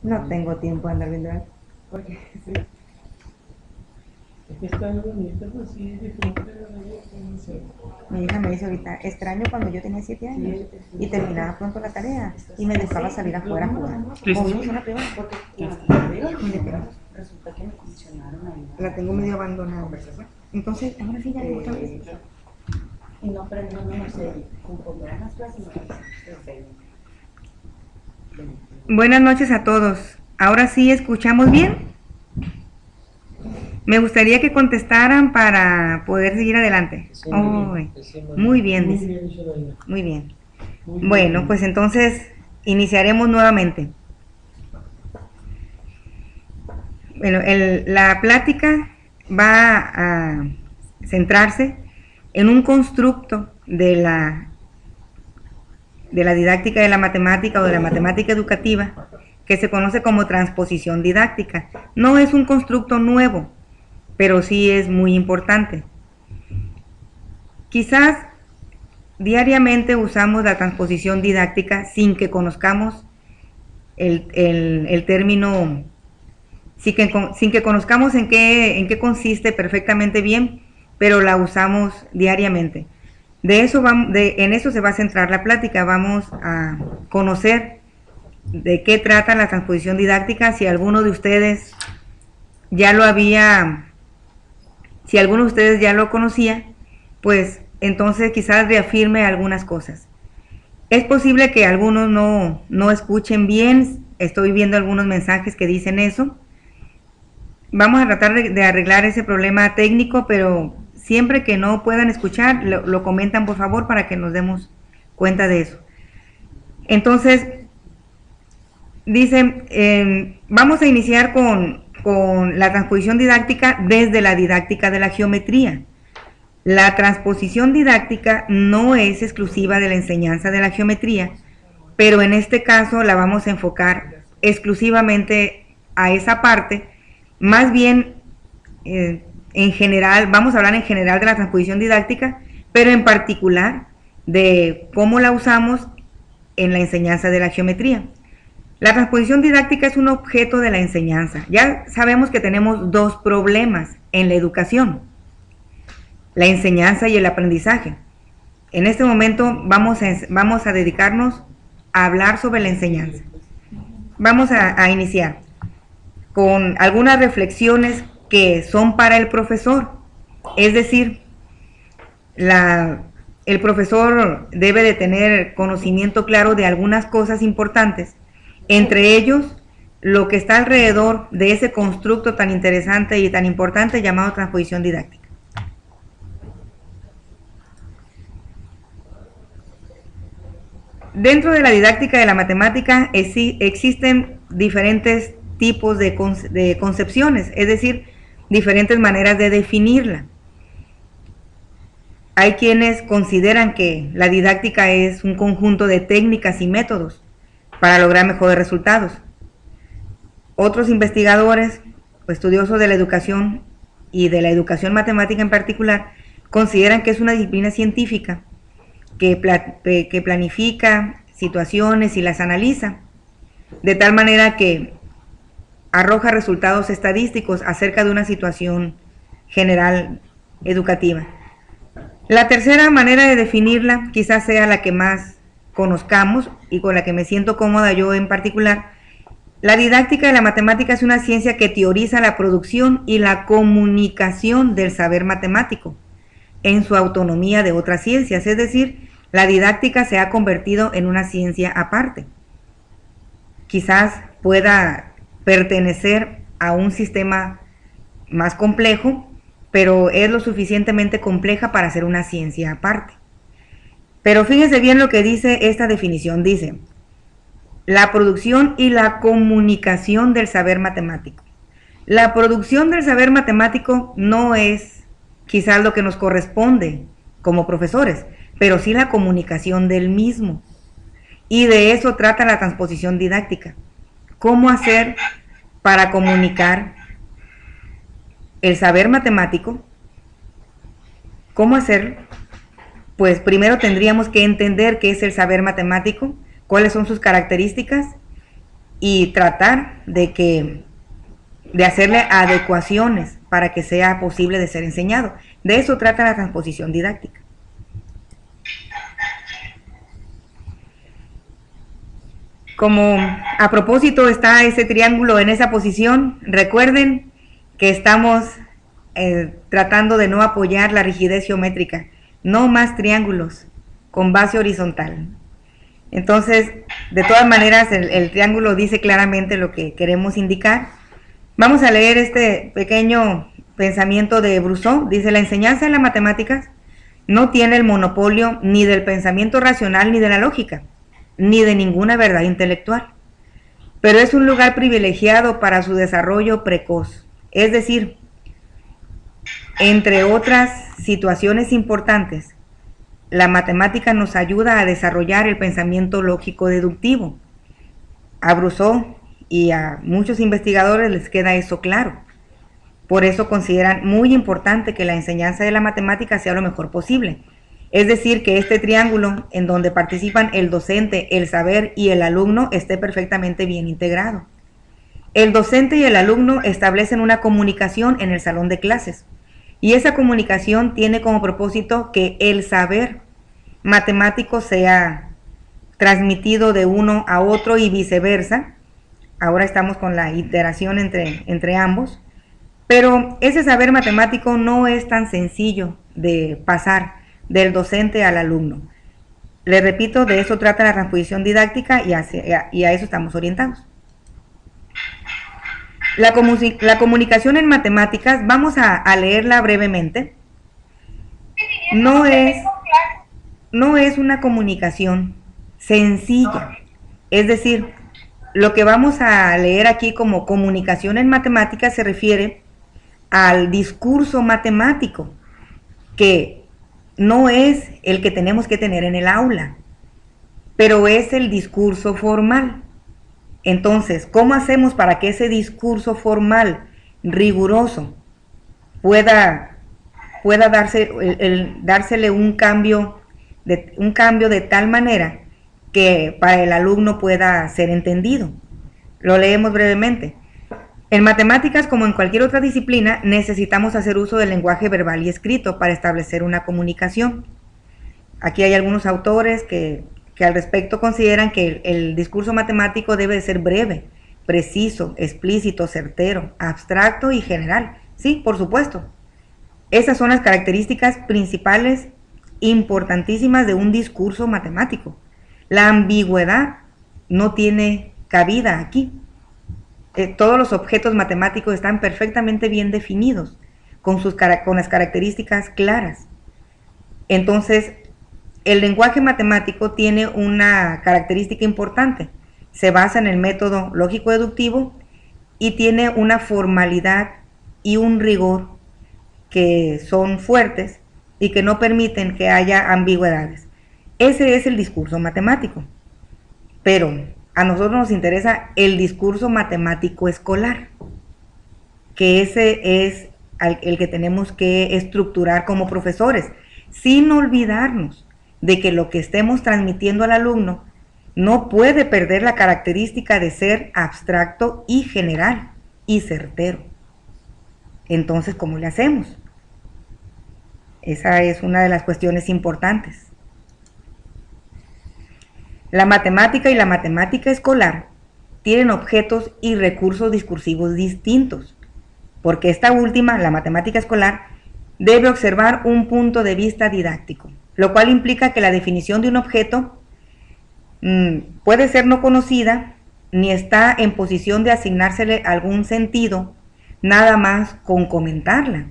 No tengo tiempo de andar viendo algo. Porque sí. Es que está bonita, pues sí, diferente de la no sé. Mi hija me dice ahorita, extraño cuando yo tenía 7 años y terminaba pronto la tarea y me dejaba salir afuera a jugar. Como vimos una privada, porque resulta que me comisionaron ahí. la tengo medio abandonada. Entonces, ahora sí ya le gusta ver. Y no, pero no sé, conforme a las clases, no sé. Buenas noches a todos. ¿Ahora sí escuchamos bien? Me gustaría que contestaran para poder seguir adelante. Oh, muy bien, Muy dice. bien, Soraya. Muy bien. Muy bien. Bueno, pues entonces iniciaremos nuevamente. Bueno, la plática va a centrarse en un constructo de la didáctica de la matemática o de la matemática educativa que se conoce como transposición didáctica. No es un constructo nuevo, pero sí es muy importante. Quizás diariamente usamos la transposición didáctica sin que conozcamos el término, sin que conozcamos en qué consiste perfectamente bien, pero la usamos diariamente. En eso se va a centrar la plática. Vamos a conocer de qué trata la transposición didáctica. Si alguno de ustedes ya lo conocía, pues entonces quizás reafirme algunas cosas. Es posible que algunos no escuchen bien. Estoy viendo algunos mensajes que dicen eso. Vamos a tratar de arreglar ese problema técnico, pero siempre que no puedan escuchar, lo comentan por favor para que nos demos cuenta de eso. Entonces, dicen, vamos a iniciar con la transposición didáctica desde la didáctica de la geometría. La transposición didáctica no es exclusiva de la enseñanza de la geometría, pero en este caso la vamos a enfocar exclusivamente a esa parte. Más bien, en general, vamos a hablar en general de la transposición didáctica, pero en particular de cómo la usamos en la enseñanza de la geometría. La transposición didáctica es un objeto de la enseñanza. Ya sabemos que tenemos dos problemas en la educación: la enseñanza y el aprendizaje. En este momento vamos a dedicarnos a hablar sobre la enseñanza. Vamos a iniciar con algunas reflexiones que son para el profesor. Es decir, el profesor debe de tener conocimiento claro de algunas cosas importantes, entre ellos lo que está alrededor de ese constructo tan interesante y tan importante llamado transposición didáctica. Dentro de la didáctica de la matemática existen diferentes tipos de concepciones, es decir, diferentes maneras de definirla. Hay quienes consideran que la didáctica es un conjunto de técnicas y métodos para lograr mejores resultados. Otros investigadores o estudiosos de la educación y de la educación matemática en particular consideran que es una disciplina científica que planifica situaciones y las analiza, de tal manera que arroja resultados estadísticos acerca de una situación general educativa. La tercera manera de definirla quizás sea la que más conozcamos y con la que me siento cómoda yo en particular. La didáctica de la matemática es una ciencia que teoriza la producción y la comunicación del saber matemático en su autonomía de otras ciencias, es decir, la didáctica se ha convertido en una ciencia aparte. Quizás pueda pertenecer a un sistema más complejo, pero es lo suficientemente compleja para ser una ciencia aparte. Pero fíjense bien lo que dice esta definición. Dice: la producción y la comunicación del saber matemático. La producción del saber matemático no es quizás lo que nos corresponde como profesores, pero sí la comunicación del mismo. Y de eso trata la transposición didáctica. ¿Cómo hacer para comunicar el saber matemático? ¿Cómo hacerlo? Pues primero tendríamos que entender qué es el saber matemático, cuáles son sus características y tratar de hacerle adecuaciones para que sea posible de ser enseñado. De eso trata la transposición didáctica. Como a propósito está ese triángulo en esa posición, recuerden que estamos tratando de no apoyar la rigidez geométrica. No más triángulos con base horizontal. Entonces, de todas maneras, el triángulo dice claramente lo que queremos indicar. Vamos a leer este pequeño pensamiento de Brousseau. Dice: la enseñanza de las matemáticas no tiene el monopolio ni del pensamiento racional ni de la lógica, ni de ninguna verdad intelectual, pero es un lugar privilegiado para su desarrollo precoz. Es decir, entre otras situaciones importantes, la matemática nos ayuda a desarrollar el pensamiento lógico deductivo. A Brousseau y a muchos investigadores les queda eso claro. Por eso consideran muy importante que la enseñanza de la matemática sea lo mejor posible. Es decir, que este triángulo en donde participan el docente, el saber y el alumno esté perfectamente bien integrado. El docente y el alumno establecen una comunicación en el salón de clases, y esa comunicación tiene como propósito que el saber matemático sea transmitido de uno a otro y viceversa. Ahora estamos con la iteración entre ambos, pero ese saber matemático no es tan sencillo de pasar del docente al alumno. Le repito, de eso trata la transposición didáctica y a eso estamos orientados. La comunicación en matemáticas, vamos a leerla brevemente. No es una comunicación sencilla. Es decir, lo que vamos a leer aquí como comunicación en matemáticas se refiere al discurso matemático, que no es el que tenemos que tener en el aula, pero es el discurso formal. Entonces, ¿cómo hacemos para que ese discurso formal, riguroso, pueda dársele un cambio de tal manera que para el alumno pueda ser entendido? Lo leemos brevemente. En matemáticas, como en cualquier otra disciplina, necesitamos hacer uso del lenguaje verbal y escrito para establecer una comunicación. Aquí hay algunos autores que al respecto consideran que el discurso matemático debe de ser breve, preciso, explícito, certero, abstracto y general. Sí, por supuesto. Esas son las características principales importantísimas de un discurso matemático. La ambigüedad no tiene cabida aquí. Todos los objetos matemáticos están perfectamente bien definidos, con las características claras. Entonces, el lenguaje matemático tiene una característica importante. Se basa en el método lógico-deductivo y tiene una formalidad y un rigor que son fuertes y que no permiten que haya ambigüedades. Ese es el discurso matemático. Pero a nosotros nos interesa el discurso matemático escolar, que ese es el que tenemos que estructurar como profesores, sin olvidarnos de que lo que estemos transmitiendo al alumno no puede perder la característica de ser abstracto y general y certero. Entonces, ¿cómo le hacemos? Esa es una de las cuestiones importantes. La matemática y la matemática escolar tienen objetos y recursos discursivos distintos, porque esta última, la matemática escolar, debe observar un punto de vista didáctico, lo cual implica que la definición de un objeto puede ser no conocida, ni está en posición de asignársele algún sentido, nada más con comentarla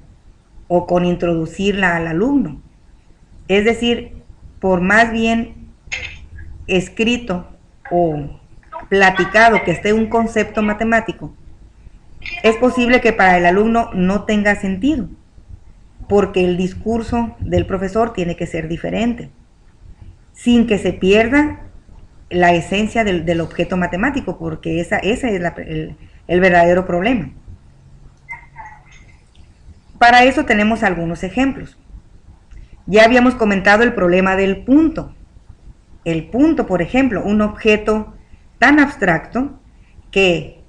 o con introducirla al alumno. Es decir, por más bien escrito o platicado que esté un concepto matemático, es posible que para el alumno no tenga sentido, porque el discurso del profesor tiene que ser diferente, sin que se pierda la esencia del objeto matemático, porque ese es el verdadero problema. Para eso tenemos algunos ejemplos. Ya habíamos comentado el problema del punto. El punto, por ejemplo, un objeto tan abstracto que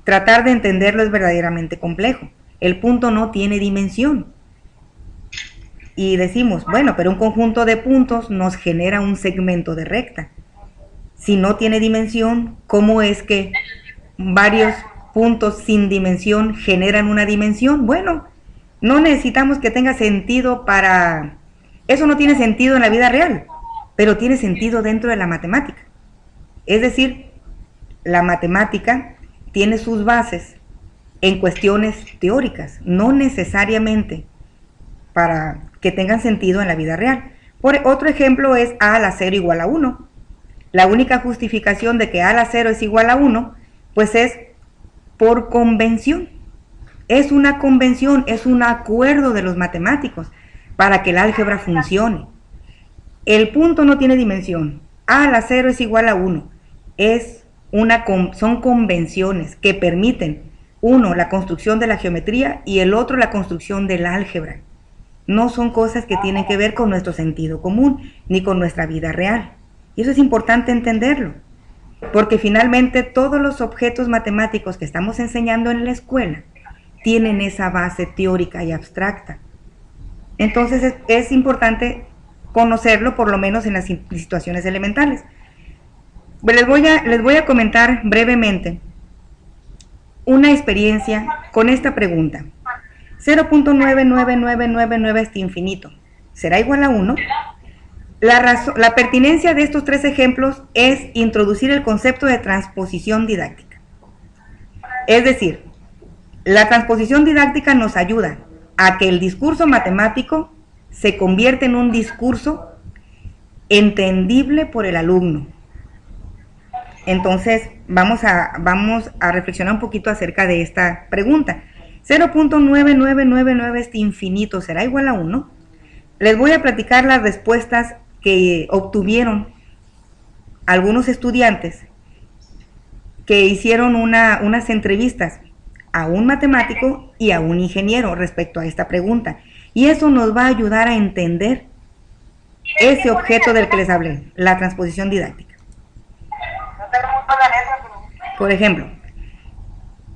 tratar de entenderlo es verdaderamente complejo. El punto no tiene dimensión. Y decimos, bueno, pero un conjunto de puntos nos genera un segmento de recta. Si no tiene dimensión, ¿cómo es que varios puntos sin dimensión generan una dimensión? Bueno, no necesitamos que tenga sentido para... Eso no tiene sentido en la vida real, pero tiene sentido dentro de la matemática. Es decir, la matemática tiene sus bases en cuestiones teóricas, no necesariamente para que tengan sentido en la vida real. Otro ejemplo es a a la 0 igual a 1. La única justificación de que a a la 0 es igual a 1, pues es por convención. Es una convención, es un acuerdo de los matemáticos para que el álgebra funcione. El punto no tiene dimensión. A a la 0 es igual a 1. Son convenciones que permiten, uno, la construcción de la geometría y el otro, la construcción del álgebra. No son cosas que tienen que ver con nuestro sentido común ni con nuestra vida real. Y eso es importante entenderlo, porque finalmente todos los objetos matemáticos que estamos enseñando en la escuela tienen esa base teórica y abstracta. Entonces es importante conocerlo, por lo menos en las situaciones elementales. Les voy a comentar brevemente una experiencia con esta pregunta. 0.99999 hasta infinito, ¿será igual a 1? La pertinencia de estos tres ejemplos es introducir el concepto de transposición didáctica. Es decir, la transposición didáctica nos ayuda a que el discurso matemático se convierta en un discurso entendible por el alumno. Entonces, vamos a reflexionar un poquito acerca de esta pregunta. 0.9999 hasta infinito, ¿será igual a 1? Les voy a platicar las respuestas que obtuvieron algunos estudiantes que hicieron unas entrevistas a un matemático y a un ingeniero respecto a esta pregunta. Y eso nos va a ayudar a entender ese objeto del que les hablé, la transposición didáctica. Por ejemplo,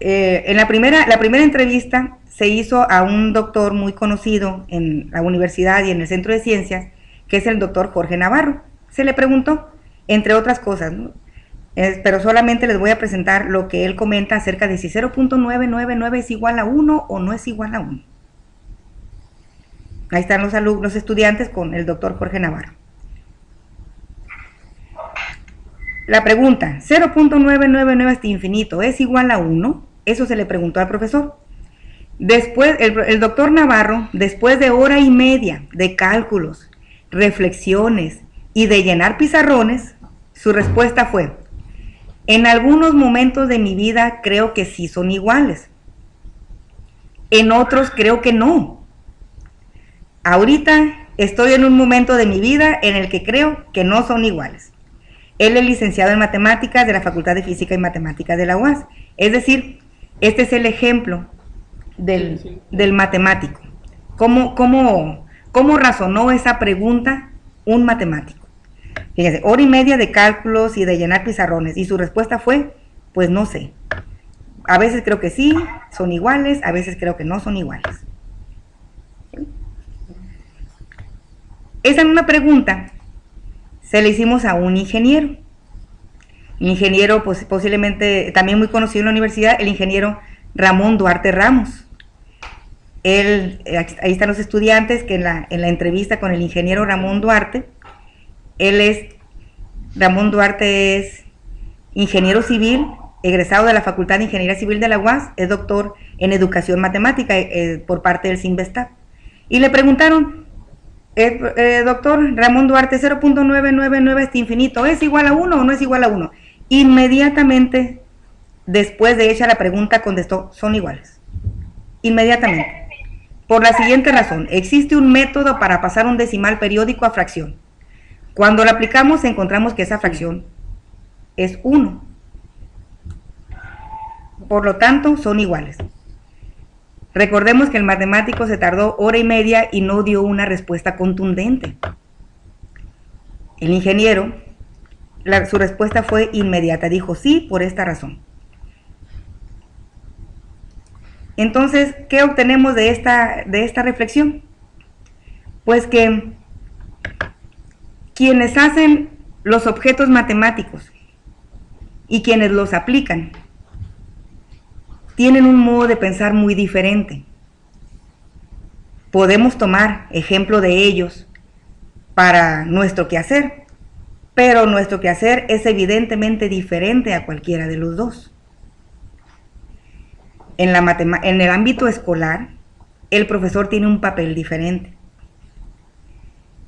en la primera entrevista se hizo a un doctor muy conocido en la universidad y en el centro de ciencias, que es el doctor Jorge Navarro. Se le preguntó, entre otras cosas, ¿no? Pero solamente les voy a presentar lo que él comenta acerca de si 0.999 es igual a 1 o no es igual a 1. Ahí están los estudiantes con el doctor Jorge Navarro. La pregunta, 0.999 hasta infinito, ¿es igual a 1? Eso se le preguntó al profesor. Después, el doctor Navarro, después de hora y media de cálculos, reflexiones y de llenar pizarrones, su respuesta fue: en algunos momentos de mi vida creo que sí son iguales. En otros creo que no. Ahorita estoy en un momento de mi vida en el que creo que no son iguales. Él es licenciado en matemáticas de la Facultad de Física y Matemáticas de la UAS. Es decir, este es el ejemplo del matemático. ¿Cómo razonó esa pregunta un matemático? Fíjense, hora y media de cálculos y de llenar pizarrones. Y su respuesta fue, pues no sé. A veces creo que sí, son iguales, a veces creo que no son iguales. Esa misma pregunta se le hicimos a un ingeniero. Un ingeniero, pues, posiblemente también muy conocido en la universidad, el ingeniero Ramón Duarte Ramos. Ahí están los estudiantes que en la entrevista con el ingeniero Ramón Duarte, Ramón Duarte es ingeniero civil, egresado de la Facultad de Ingeniería Civil de la UAS, es doctor en educación matemática por parte del CINVESTAB. Y le preguntaron, doctor Ramón Duarte, 0.999 hasta infinito, ¿es igual a 1 o no es igual a 1? Inmediatamente, después de hecha la pregunta, contestó, son iguales. Inmediatamente. Por la siguiente razón, existe un método para pasar un decimal periódico a fracción. Cuando lo aplicamos, encontramos que esa fracción es 1. Por lo tanto, son iguales. Recordemos que el matemático se tardó hora y media y no dio una respuesta contundente. El ingeniero su respuesta fue inmediata, dijo sí por esta razón. Entonces, ¿qué obtenemos de esta reflexión? Pues que quienes hacen los objetos matemáticos y quienes los aplican tienen un modo de pensar muy diferente. Podemos tomar ejemplo de ellos para nuestro quehacer, pero nuestro quehacer es evidentemente diferente a cualquiera de los dos. En el ámbito escolar, el profesor tiene un papel diferente.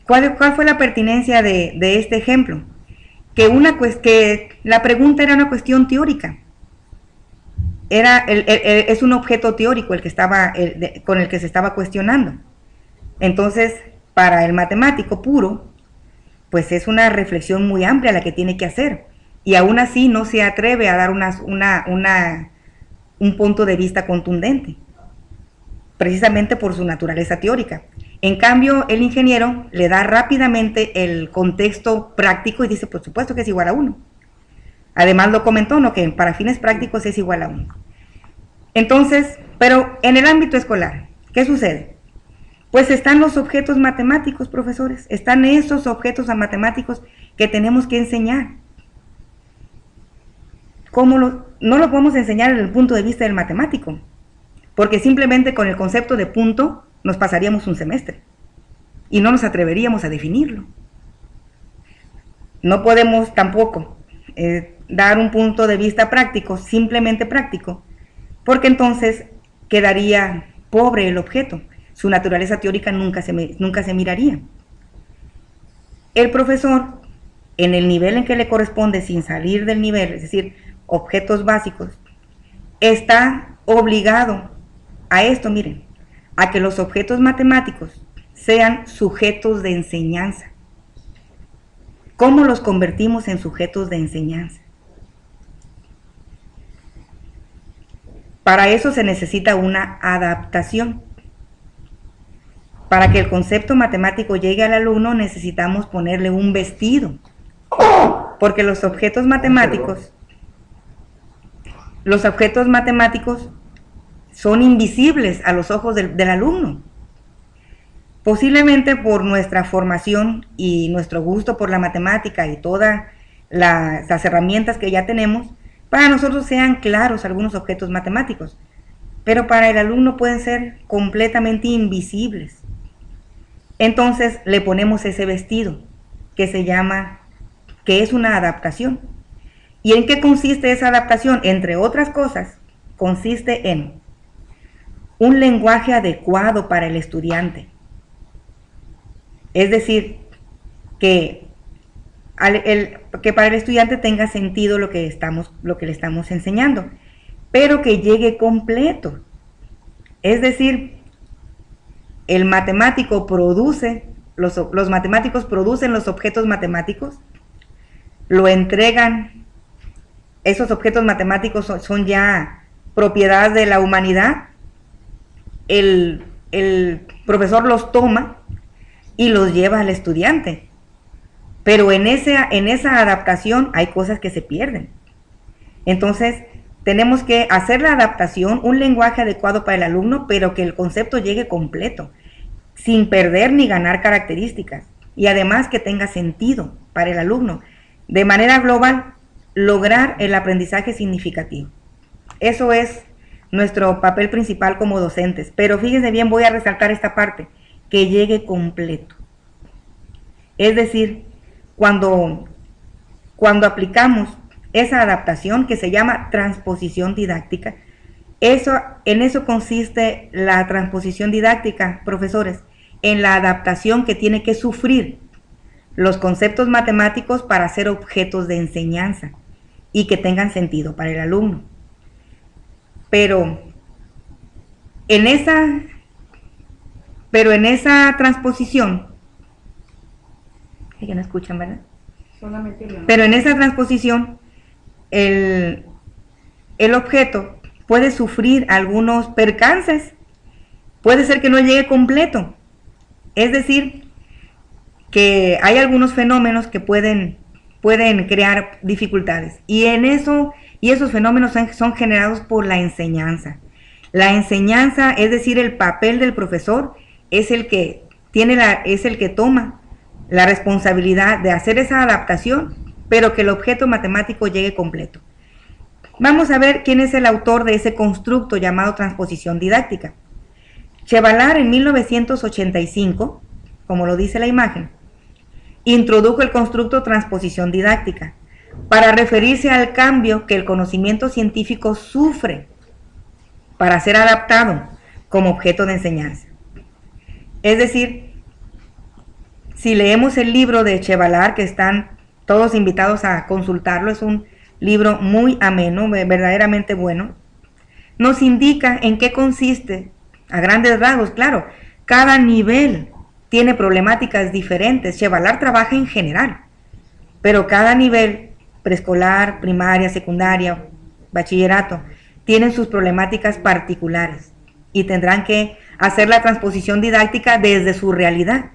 ¿Cuál fue la pertinencia de este ejemplo? Que la pregunta era una cuestión teórica. Es un objeto teórico con el que se estaba cuestionando. Entonces, para el matemático puro, pues es una reflexión muy amplia la que tiene que hacer. Y aún así no se atreve a dar un punto de vista contundente, precisamente por su naturaleza teórica. En cambio, el ingeniero le da rápidamente el contexto práctico y dice, por supuesto que es igual a 1. Además lo comentó, ¿no?, que para fines prácticos es igual a 1. Entonces, pero en el ámbito escolar, ¿qué sucede? Pues están los objetos matemáticos, profesores, están esos objetos matemáticos que tenemos que enseñar. No lo podemos enseñar desde el punto de vista del matemático, porque simplemente con el concepto de punto nos pasaríamos un semestre y no nos atreveríamos a definirlo. No podemos tampoco dar un punto de vista práctico, simplemente práctico, porque entonces quedaría pobre el objeto, su naturaleza teórica nunca se miraría. El profesor, en el nivel en que le corresponde, sin salir del nivel, es decir, objetos básicos, está obligado a esto, miren, a que los objetos matemáticos sean sujetos de enseñanza. ¿Cómo los convertimos en sujetos de enseñanza? Para eso se necesita una adaptación. Para que el concepto matemático llegue al alumno necesitamos ponerle un vestido, porque los objetos matemáticos son invisibles a los ojos del alumno. Posiblemente por nuestra formación y nuestro gusto por la matemática y todas las herramientas que ya tenemos, para nosotros sean claros algunos objetos matemáticos, pero para el alumno pueden ser completamente invisibles. Entonces le ponemos ese vestido que es una adaptación. ¿Y en qué consiste esa adaptación? Entre otras cosas, consiste en un lenguaje adecuado para el estudiante. Es decir, que para el estudiante tenga sentido lo que le estamos enseñando, pero que llegue completo. Es decir, el matemático los matemáticos producen los objetos matemáticos, lo entregan, esos objetos matemáticos son ya propiedad de la humanidad, el profesor los toma y los lleva al estudiante, pero en esa adaptación hay cosas que se pierden. Entonces tenemos que hacer la adaptación, un lenguaje adecuado para el alumno, pero que el concepto llegue completo, sin perder ni ganar características, y además que tenga sentido para el alumno. De manera global, lograr el aprendizaje significativo. Eso es nuestro papel principal como docentes, pero fíjense bien, voy a resaltar esta parte, que llegue completo. Es decir, cuando aplicamos esa adaptación que se llama transposición didáctica, en eso consiste la transposición didáctica, profesores, en la adaptación que tiene que sufrir los conceptos matemáticos para ser objetos de enseñanza y que tengan sentido para el alumno. Pero en esa transposición, que no escuchan, ¿verdad? Pero en esa transposición, el objeto puede sufrir algunos percances, puede ser que no llegue completo. Es decir, que hay algunos fenómenos que pueden pueden crear dificultades. Y esos fenómenos son generados por la enseñanza. La enseñanza, es decir, el papel del profesor, es el que toma la responsabilidad de hacer esa adaptación, pero que el objeto matemático llegue completo. Vamos a ver quién es el autor de ese constructo llamado transposición didáctica. Chevallard, en 1985, como lo dice la imagen, introdujo el constructo transposición didáctica para referirse al cambio que el conocimiento científico sufre para ser adaptado como objeto de enseñanza. Es decir, si leemos el libro de Chevallard, que están todos invitados a consultarlo, es un libro muy ameno, verdaderamente bueno, nos indica en qué consiste, a grandes rasgos, claro, cada nivel tiene problemáticas diferentes. Chevallard trabaja en general, pero cada nivel, preescolar, primaria, secundaria, bachillerato, tienen sus problemáticas particulares y tendrán que hacer la transposición didáctica desde su realidad.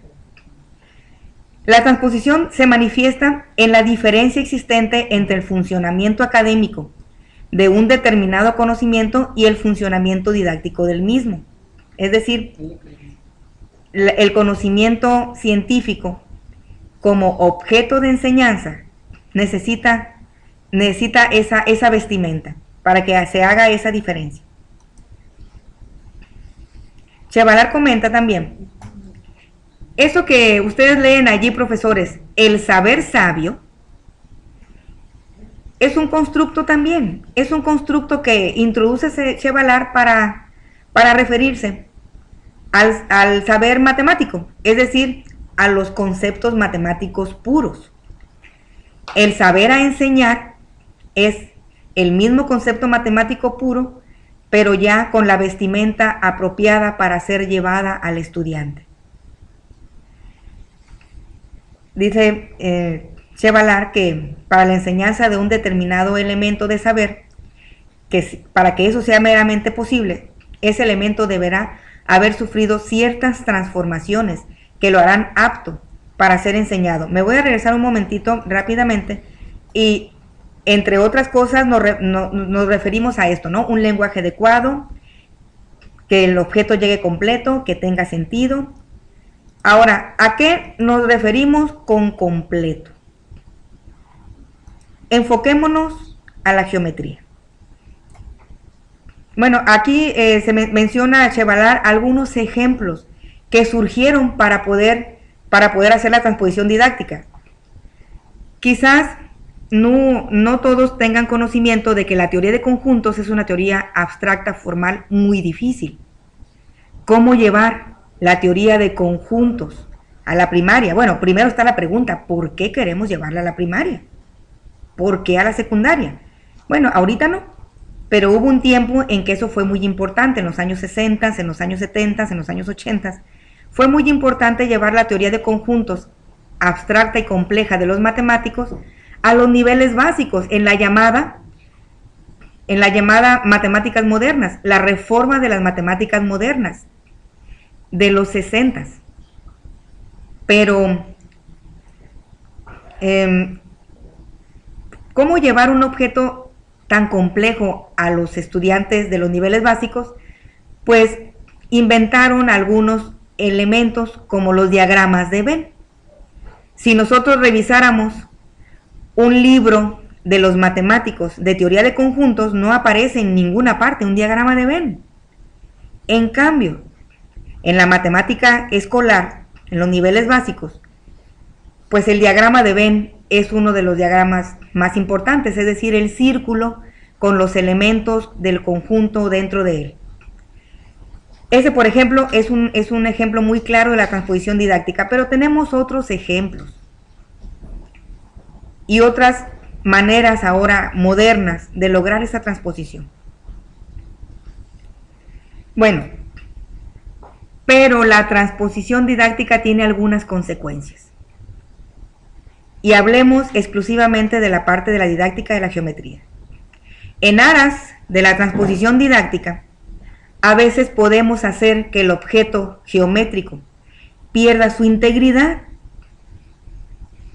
La transposición se manifiesta en la diferencia existente entre el funcionamiento académico de un determinado conocimiento y el funcionamiento didáctico del mismo. Es decir, el conocimiento científico como objeto de enseñanza necesita esa vestimenta para que se haga esa diferencia. Chevallard comenta también, eso que ustedes leen allí, profesores, el saber sabio, es un constructo también, es un constructo que introduce Chevallard para referirse al saber matemático, es decir, a los conceptos matemáticos puros. El saber a enseñar es el mismo concepto matemático puro, pero ya con la vestimenta apropiada para ser llevada al estudiante. Dice Chevallard que para la enseñanza de un determinado elemento de saber, para que eso sea meramente posible, ese elemento deberá haber sufrido ciertas transformaciones que lo harán apto para ser enseñado. Me voy a regresar un momentito rápidamente y entre otras cosas nos referimos a esto, ¿no? Un lenguaje adecuado, que el objeto llegue completo, que tenga sentido. Ahora, ¿a qué nos referimos con completo? Enfoquémonos a la geometría. Bueno, aquí se menciona a Chevallard algunos ejemplos que surgieron para poder hacer la transposición didáctica. Quizás no todos tengan conocimiento de que la teoría de conjuntos es una teoría abstracta, formal, muy difícil. ¿Cómo llevar la teoría de conjuntos a la primaria? Bueno, primero está la pregunta, ¿por qué queremos llevarla a la primaria? ¿Por qué a la secundaria? Bueno, ahorita no, pero hubo un tiempo en que eso fue muy importante, en los años 60, en los años 70, en los años 80. Fue muy importante llevar la teoría de conjuntos abstracta y compleja de los matemáticos a los niveles básicos, en la llamada matemáticas modernas, la reforma de las matemáticas modernas de los 60. Pero, ¿cómo llevar un objeto tan complejo a los estudiantes de los niveles básicos? Pues inventaron algunos elementos como los diagramas de Venn. Si nosotros revisáramos un libro de los matemáticos de teoría de conjuntos, no aparece en ninguna parte un diagrama de Venn. En cambio, en la matemática escolar, en los niveles básicos, pues el diagrama de Venn es uno de los diagramas más importantes, es decir, el círculo con los elementos del conjunto dentro de él. Ese, por ejemplo, es un ejemplo muy claro de la transposición didáctica, pero tenemos otros ejemplos y otras maneras ahora modernas de lograr esa transposición. Bueno, pero la transposición didáctica tiene algunas consecuencias. Y hablemos exclusivamente de la parte de la didáctica de la geometría. En aras de la transposición didáctica, a veces podemos hacer que el objeto geométrico pierda su integridad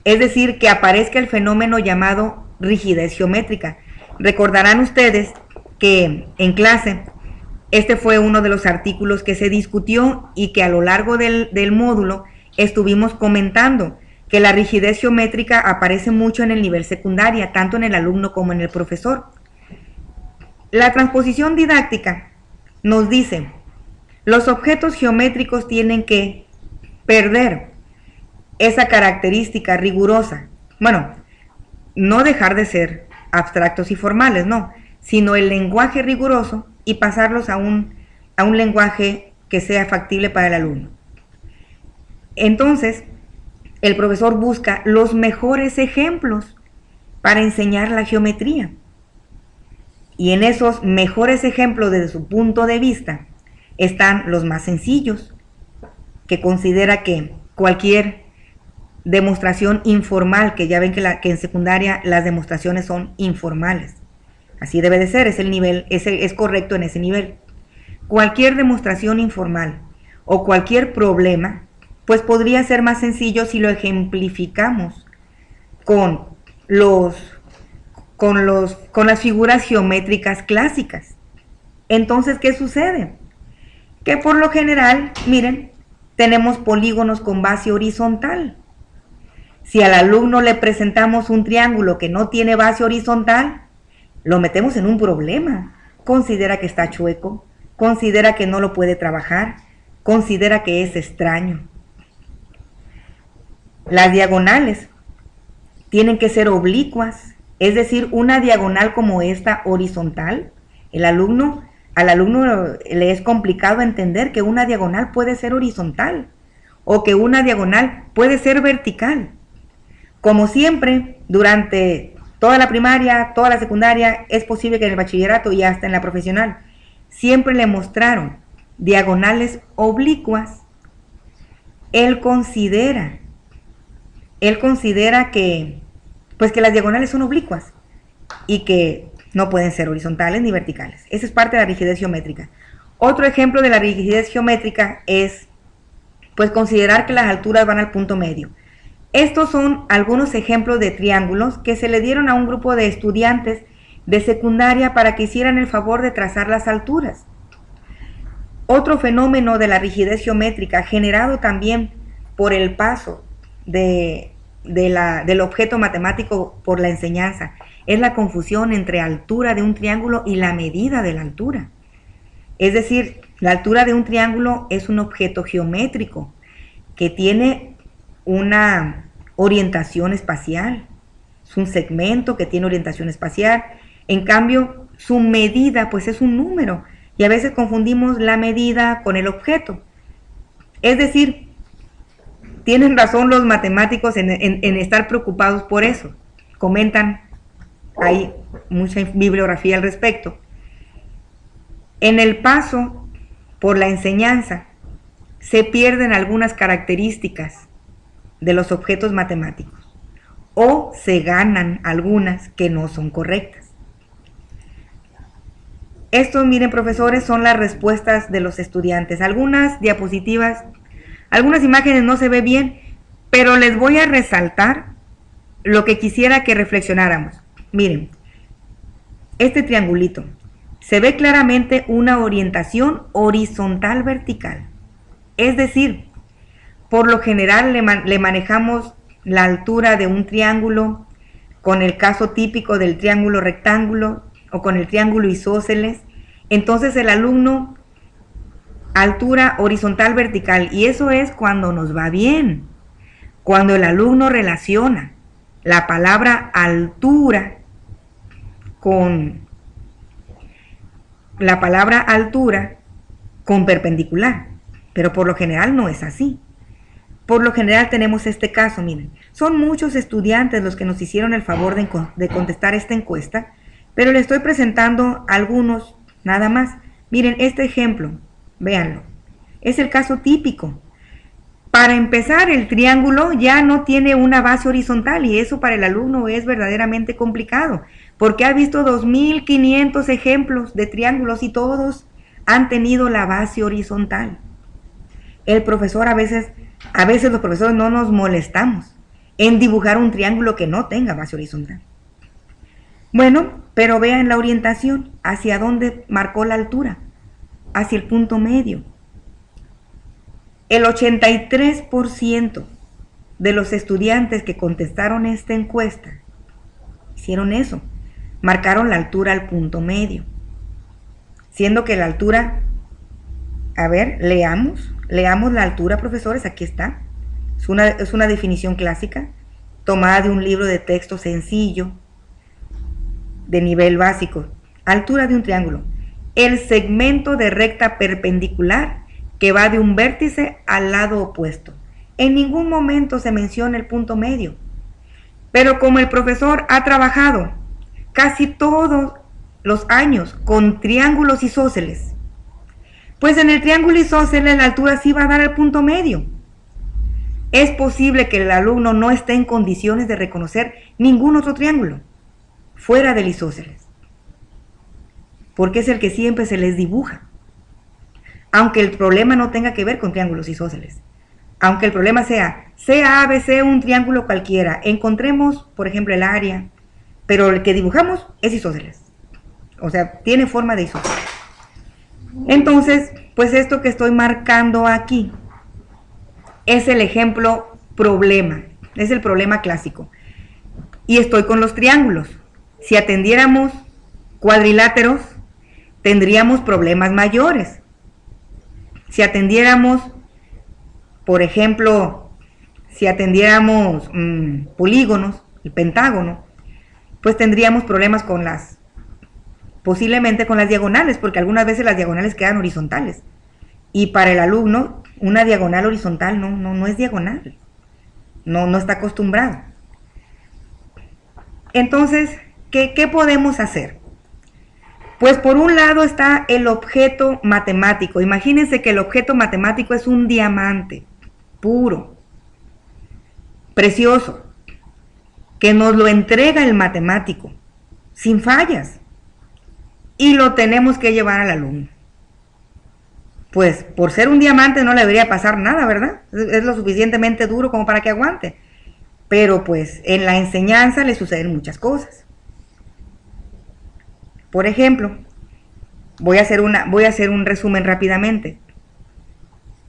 es decir, que aparezca el fenómeno llamado rigidez geométrica. Recordarán ustedes que en clase este fue uno de los artículos que se discutió y que a lo largo del módulo estuvimos comentando que la rigidez geométrica aparece mucho en el nivel secundaria, tanto en el alumno como en el profesor. La transposición didáctica nos dice, los objetos geométricos tienen que perder esa característica rigurosa. Bueno, no dejar de ser abstractos y formales, no, sino el lenguaje riguroso y pasarlos a un lenguaje que sea factible para el alumno. Entonces, el profesor busca los mejores ejemplos para enseñar la geometría. Y en esos mejores ejemplos desde su punto de vista están los más sencillos, que considera que cualquier demostración informal, que ya ven que en secundaria las demostraciones son informales. Así debe de ser, es el nivel, es correcto en ese nivel. Cualquier demostración informal o cualquier problema, pues podría ser más sencillo si lo ejemplificamos con las figuras geométricas clásicas. Entonces, ¿qué sucede? Que por lo general, miren, tenemos polígonos con base horizontal. Si al alumno le presentamos un triángulo que no tiene base horizontal, lo metemos en un problema. Considera que está chueco, considera que no lo puede trabajar, considera que es extraño. Las diagonales tienen que ser oblicuas, es decir, una diagonal como esta horizontal. Al alumno le es complicado entender que una diagonal puede ser horizontal o que una diagonal puede ser vertical. Como siempre, durante toda la primaria, toda la secundaria, es posible que en el bachillerato y hasta en la profesional, siempre le mostraron diagonales oblicuas. Él considera que las diagonales son oblicuas y que no pueden ser horizontales ni verticales. Esa es parte de la rigidez geométrica. Otro ejemplo de la rigidez geométrica es pues considerar que las alturas van al punto medio. Estos son algunos ejemplos de triángulos que se le dieron a un grupo de estudiantes de secundaria para que hicieran el favor de trazar las alturas. Otro fenómeno de la rigidez geométrica, generado también por el paso del objeto matemático por la enseñanza, es la confusión entre altura de un triángulo y la medida de la altura. Es decir, la altura de un triángulo es un objeto geométrico que tiene una orientación espacial, es un segmento que tiene orientación espacial. En cambio, su medida pues es un número y a veces confundimos la medida con el objeto. Es decir, tienen razón los matemáticos en estar preocupados por eso. Comentan, hay mucha bibliografía al respecto. En el paso por la enseñanza se pierden algunas características de los objetos matemáticos o se ganan algunas que no son correctas. Estos, miren, profesores, son las respuestas de los estudiantes. Algunas diapositivas, algunas imágenes no se ve bien, pero les voy a resaltar lo que quisiera que reflexionáramos. Miren, este triangulito, se ve claramente una orientación horizontal vertical. Es decir, por lo general le manejamos la altura de un triángulo con el caso típico del triángulo rectángulo o con el triángulo isósceles. Entonces el alumno, altura horizontal vertical, y eso es cuando nos va bien, cuando el alumno relaciona la palabra altura con perpendicular, pero por lo general no es así. Por lo general tenemos este caso, miren, son muchos estudiantes los que nos hicieron el favor de contestar esta encuesta, pero le estoy presentando algunos nada más. Miren, este ejemplo, véanlo, es el caso típico. Para empezar, el triángulo ya no tiene una base horizontal y eso para el alumno es verdaderamente complicado, porque ha visto 2500 ejemplos de triángulos y todos han tenido la base horizontal. El profesor a veces los profesores no nos molestamos en dibujar un triángulo que no tenga base horizontal. Bueno, pero vean la orientación, hacia dónde marcó la altura, hacia el punto medio. El 83% de los estudiantes que contestaron esta encuesta hicieron eso, marcaron la altura al punto medio, siendo que la altura, a ver, leamos la altura, profesores, aquí está, es una definición clásica, tomada de un libro de texto sencillo, de nivel básico. Altura de un triángulo: el segmento de recta perpendicular que va de un vértice al lado opuesto. En ningún momento se menciona el punto medio. Pero como el profesor ha trabajado casi todos los años con triángulos isósceles, pues en el triángulo isósceles la altura sí va a dar el punto medio. Es posible que el alumno no esté en condiciones de reconocer ningún otro triángulo fuera del isósceles, porque es el que siempre se les dibuja, aunque el problema no tenga que ver con triángulos isósceles, aunque el problema sea ABC, un triángulo cualquiera, encontremos por ejemplo el área, pero el que dibujamos es isósceles, o sea, tiene forma de isósceles. Entonces, pues esto que estoy marcando aquí es el ejemplo problema, es el problema clásico, y estoy con los triángulos. Si atendiéramos cuadriláteros, tendríamos problemas mayores. Si atendiéramos, por ejemplo, polígonos, el pentágono, pues tendríamos problemas posiblemente con las diagonales, porque algunas veces las diagonales quedan horizontales. Y para el alumno, una diagonal horizontal no es diagonal. No está acostumbrado. Entonces, ¿qué podemos hacer? Pues por un lado está el objeto matemático. Imagínense que el objeto matemático es un diamante puro, precioso, que nos lo entrega el matemático, sin fallas, y lo tenemos que llevar al alumno. Pues por ser un diamante no le debería pasar nada, ¿verdad? Es lo suficientemente duro como para que aguante. Pero pues en la enseñanza le suceden muchas cosas. Por ejemplo, voy a hacer un resumen rápidamente.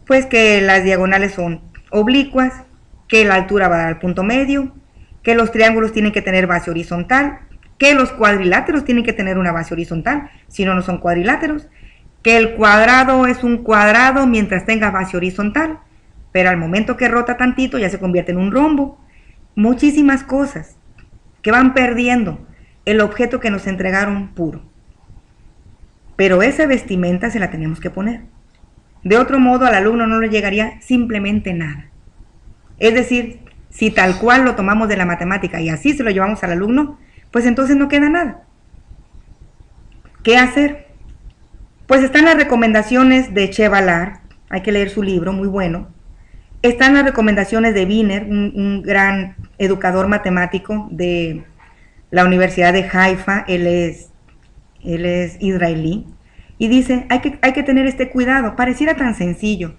Pues que las diagonales son oblicuas, que la altura va a dar al punto medio, que los triángulos tienen que tener base horizontal, que los cuadriláteros tienen que tener una base horizontal, si no, no son cuadriláteros, que el cuadrado es un cuadrado mientras tenga base horizontal, pero al momento que rota tantito ya se convierte en un rombo. Muchísimas cosas que van perdiendo el objeto que nos entregaron puro. Pero esa vestimenta se la tenemos que poner. De otro modo al alumno no le llegaría simplemente nada. Es decir, si tal cual lo tomamos de la matemática y así se lo llevamos al alumno, pues entonces no queda nada. ¿Qué hacer? Pues están las recomendaciones de Chevalar, hay que leer su libro, muy bueno. Están las recomendaciones de Wiener, un gran educador matemático de la Universidad de Haifa, él es israelí, y dice, hay que tener este cuidado. Pareciera tan sencillo,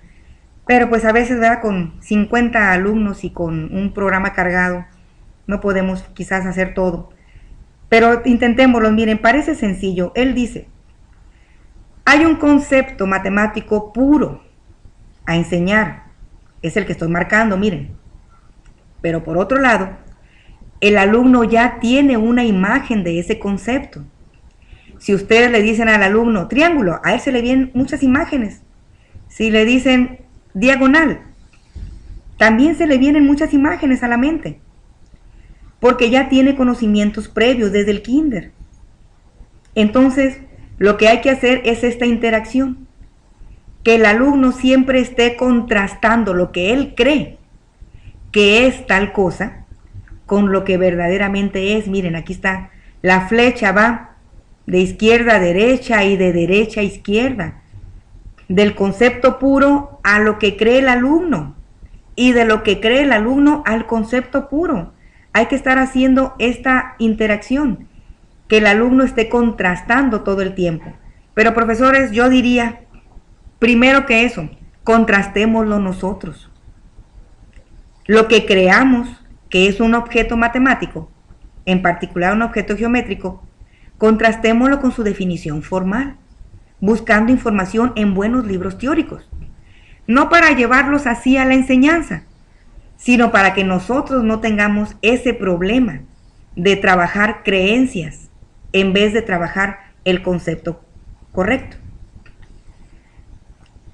pero pues a veces, ¿verdad?, con 50 alumnos y con un programa cargado, no podemos quizás hacer todo. Pero intentémoslo, miren, parece sencillo. Él dice, hay un concepto matemático puro a enseñar, es el que estoy marcando, miren. Pero por otro lado, el alumno ya tiene una imagen de ese concepto. Si ustedes le dicen al alumno triángulo, a él se le vienen muchas imágenes. Si le dicen diagonal, también se le vienen muchas imágenes a la mente, porque ya tiene conocimientos previos desde el kinder. Entonces, lo que hay que hacer es esta interacción, que el alumno siempre esté contrastando lo que él cree que es tal cosa con lo que verdaderamente es. Miren, aquí está, la flecha va de izquierda a derecha y de derecha a izquierda, del concepto puro a lo que cree el alumno, y de lo que cree el alumno al concepto puro. Hay que estar haciendo esta interacción, que el alumno esté contrastando todo el tiempo. Pero profesores, yo diría, primero que eso, contrastémoslo nosotros. Lo que creamos que es un objeto matemático, en particular un objeto geométrico, contrastémoslo con su definición formal, buscando información en buenos libros teóricos, no para llevarlos así a la enseñanza, sino para que nosotros no tengamos ese problema de trabajar creencias en vez de trabajar el concepto correcto.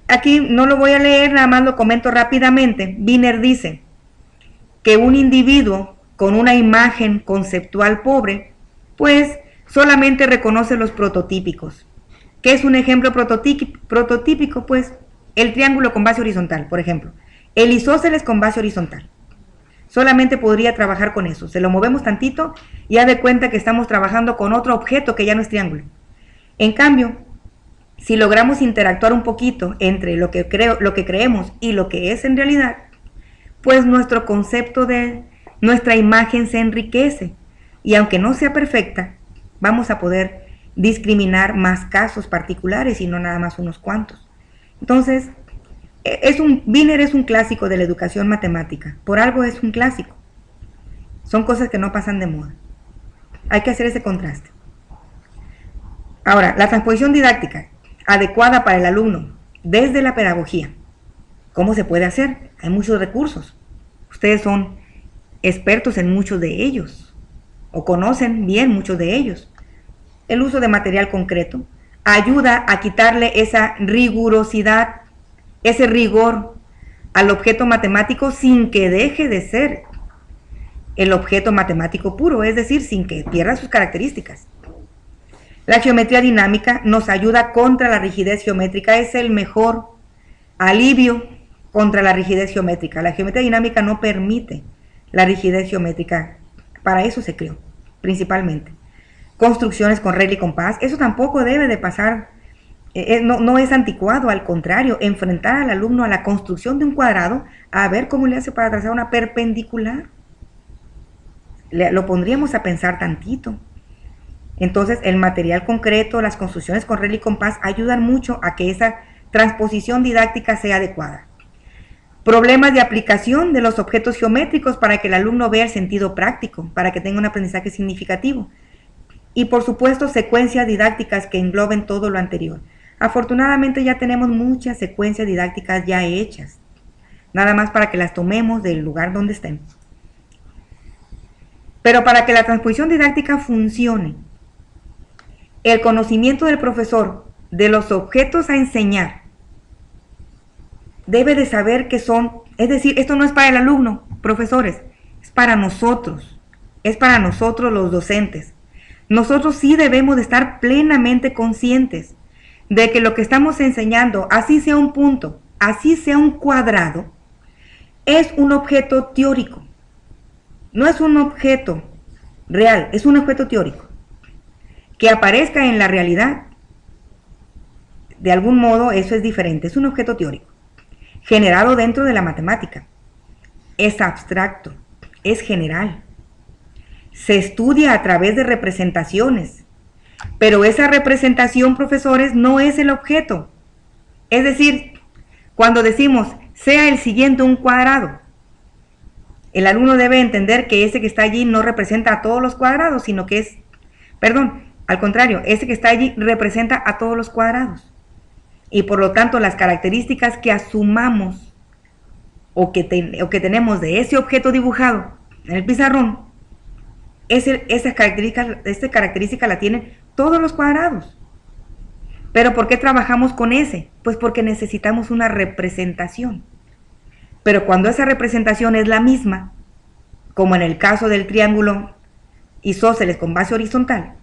Aquí no lo voy a leer, nada más lo comento rápidamente. Wiener dice que un individuo con una imagen conceptual pobre, pues solamente reconoce los prototípicos. ¿Qué es un ejemplo prototípico? Pues el triángulo con base horizontal, por ejemplo. El isósceles con base horizontal. Solamente podría trabajar con eso. Se lo movemos tantito y ya de cuenta que estamos trabajando con otro objeto que ya no es triángulo. En cambio, si logramos interactuar un poquito entre lo que creemos y lo que es en realidad, pues nuestro concepto de nuestra imagen se enriquece. Y aunque no sea perfecta, vamos a poder discriminar más casos particulares y no nada más unos cuantos. Entonces, Wiener es un clásico de la educación matemática. Por algo es un clásico. Son cosas que no pasan de moda. Hay que hacer ese contraste. Ahora, la transposición didáctica adecuada para el alumno desde la pedagogía. ¿Cómo se puede hacer? Hay muchos recursos. Ustedes son expertos en muchos de ellos o conocen bien muchos de ellos. El uso de material concreto ayuda a quitarle esa rigurosidad, ese rigor al objeto matemático sin que deje de ser el objeto matemático puro, es decir, sin que pierda sus características. La geometría dinámica nos ayuda contra la rigidez geométrica, es el mejor alivio contra la rigidez geométrica. La geometría dinámica no permite la rigidez geométrica, para eso se creó, principalmente. Construcciones con regla y compás, eso tampoco debe de pasar, no es anticuado, al contrario, enfrentar al alumno a la construcción de un cuadrado, a ver cómo le hace para trazar una perpendicular. Lo pondríamos a pensar tantito. Entonces, el material concreto, las construcciones con regla y compás ayudan mucho a que esa transposición didáctica sea adecuada. Problemas de aplicación de los objetos geométricos para que el alumno vea el sentido práctico, para que tenga un aprendizaje significativo. Y por supuesto, secuencias didácticas que engloben todo lo anterior. Afortunadamente ya tenemos muchas secuencias didácticas ya hechas, nada más para que las tomemos del lugar donde estén. Pero para que la transposición didáctica funcione, el conocimiento del profesor de los objetos a enseñar debe de saber que son, es decir, esto no es para el alumno, profesores, es para nosotros los docentes. Nosotros sí debemos de estar plenamente conscientes de que lo que estamos enseñando, así sea un punto, así sea un cuadrado, es un objeto teórico. No es un objeto real, es un objeto teórico. Que aparezca en la realidad, de algún modo eso es diferente, es un objeto teórico, generado dentro de la matemática. Es abstracto, es general. Se estudia a través de representaciones, pero esa representación, profesores, no es el objeto. Es decir, cuando decimos, sea el siguiente un cuadrado, el alumno debe entender que ese que está allí no representa a todos los cuadrados, sino que es, al contrario, ese que está allí representa a todos los cuadrados. Y por lo tanto, las características que asumamos o que tenemos de ese objeto dibujado en el pizarrón, esa característica la tienen todos los cuadrados. ¿Pero por qué trabajamos con ese? Pues porque necesitamos una representación. Pero cuando esa representación es la misma, como en el caso del triángulo isósceles con base horizontal,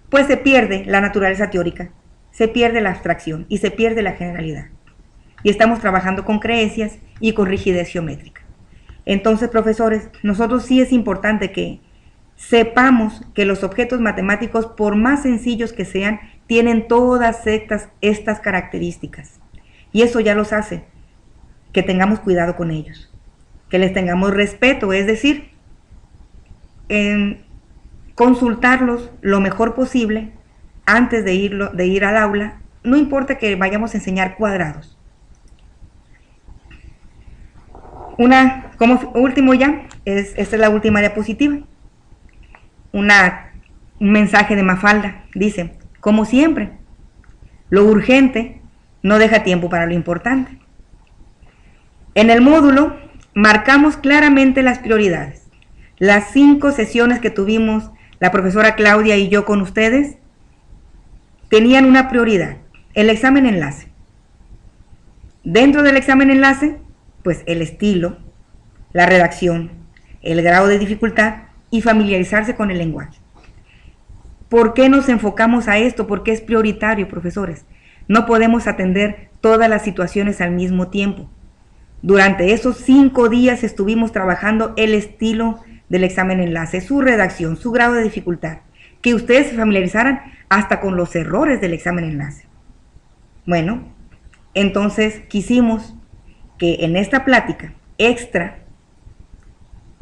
pues se pierde la naturaleza teórica, se pierde la abstracción y se pierde la generalidad. Y estamos trabajando con creencias y con rigidez geométrica. Entonces, profesores, nosotros sí es importante que sepamos que los objetos matemáticos, por más sencillos que sean, tienen todas estas características. Y eso ya los hace que tengamos cuidado con ellos, que les tengamos respeto, es decir, consultarlos lo mejor posible antes de ir al aula, no importa que vayamos a enseñar cuadrados. Una Como último ya, esta es la última diapositiva. Un mensaje de Mafalda. Dice, como siempre, lo urgente no deja tiempo para lo importante. En el módulo marcamos claramente las prioridades. Las 5 sesiones que tuvimos la profesora Claudia y yo con ustedes tenían una prioridad, el examen enlace. Dentro del examen enlace, pues el estilo, la redacción, el grado de dificultad y familiarizarse con el lenguaje. ¿Por qué nos enfocamos a esto? Porque es prioritario, profesores. No podemos atender todas las situaciones al mismo tiempo. Durante esos 5 días estuvimos trabajando el estilo del examen enlace, su redacción, su grado de dificultad, que ustedes se familiarizaran hasta con los errores del examen enlace. Bueno, entonces quisimos que en esta plática extra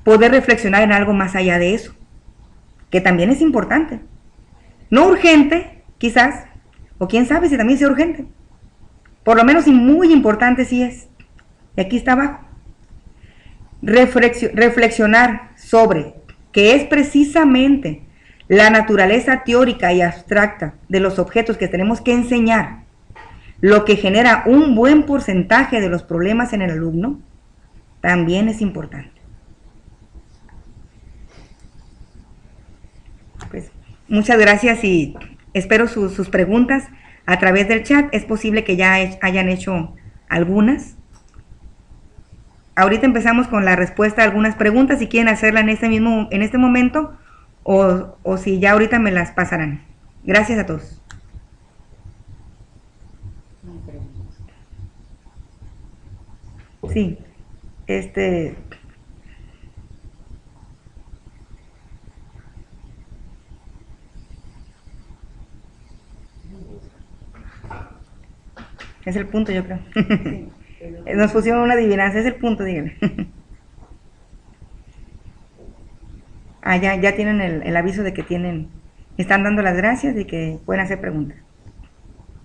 poder reflexionar en algo más allá de eso, que también es importante. No urgente, quizás, o quién sabe si también sea urgente. Por lo menos y muy importante sí es. Y aquí está abajo. Reflexionar sobre que es precisamente la naturaleza teórica y abstracta de los objetos que tenemos que enseñar lo que genera un buen porcentaje de los problemas en el alumno, también es importante. Pues, muchas gracias y espero sus preguntas a través del chat. Es posible que ya hayan hecho algunas. Ahorita empezamos con la respuesta a algunas preguntas, si quieren hacerla en este momento, o si ya ahorita me las pasarán. Gracias a todos. Sí, es el punto, yo creo. Sí. Nos pusieron una adivinanza, es el punto, díganme. Ya tienen el aviso de que están dando las gracias y que pueden hacer preguntas.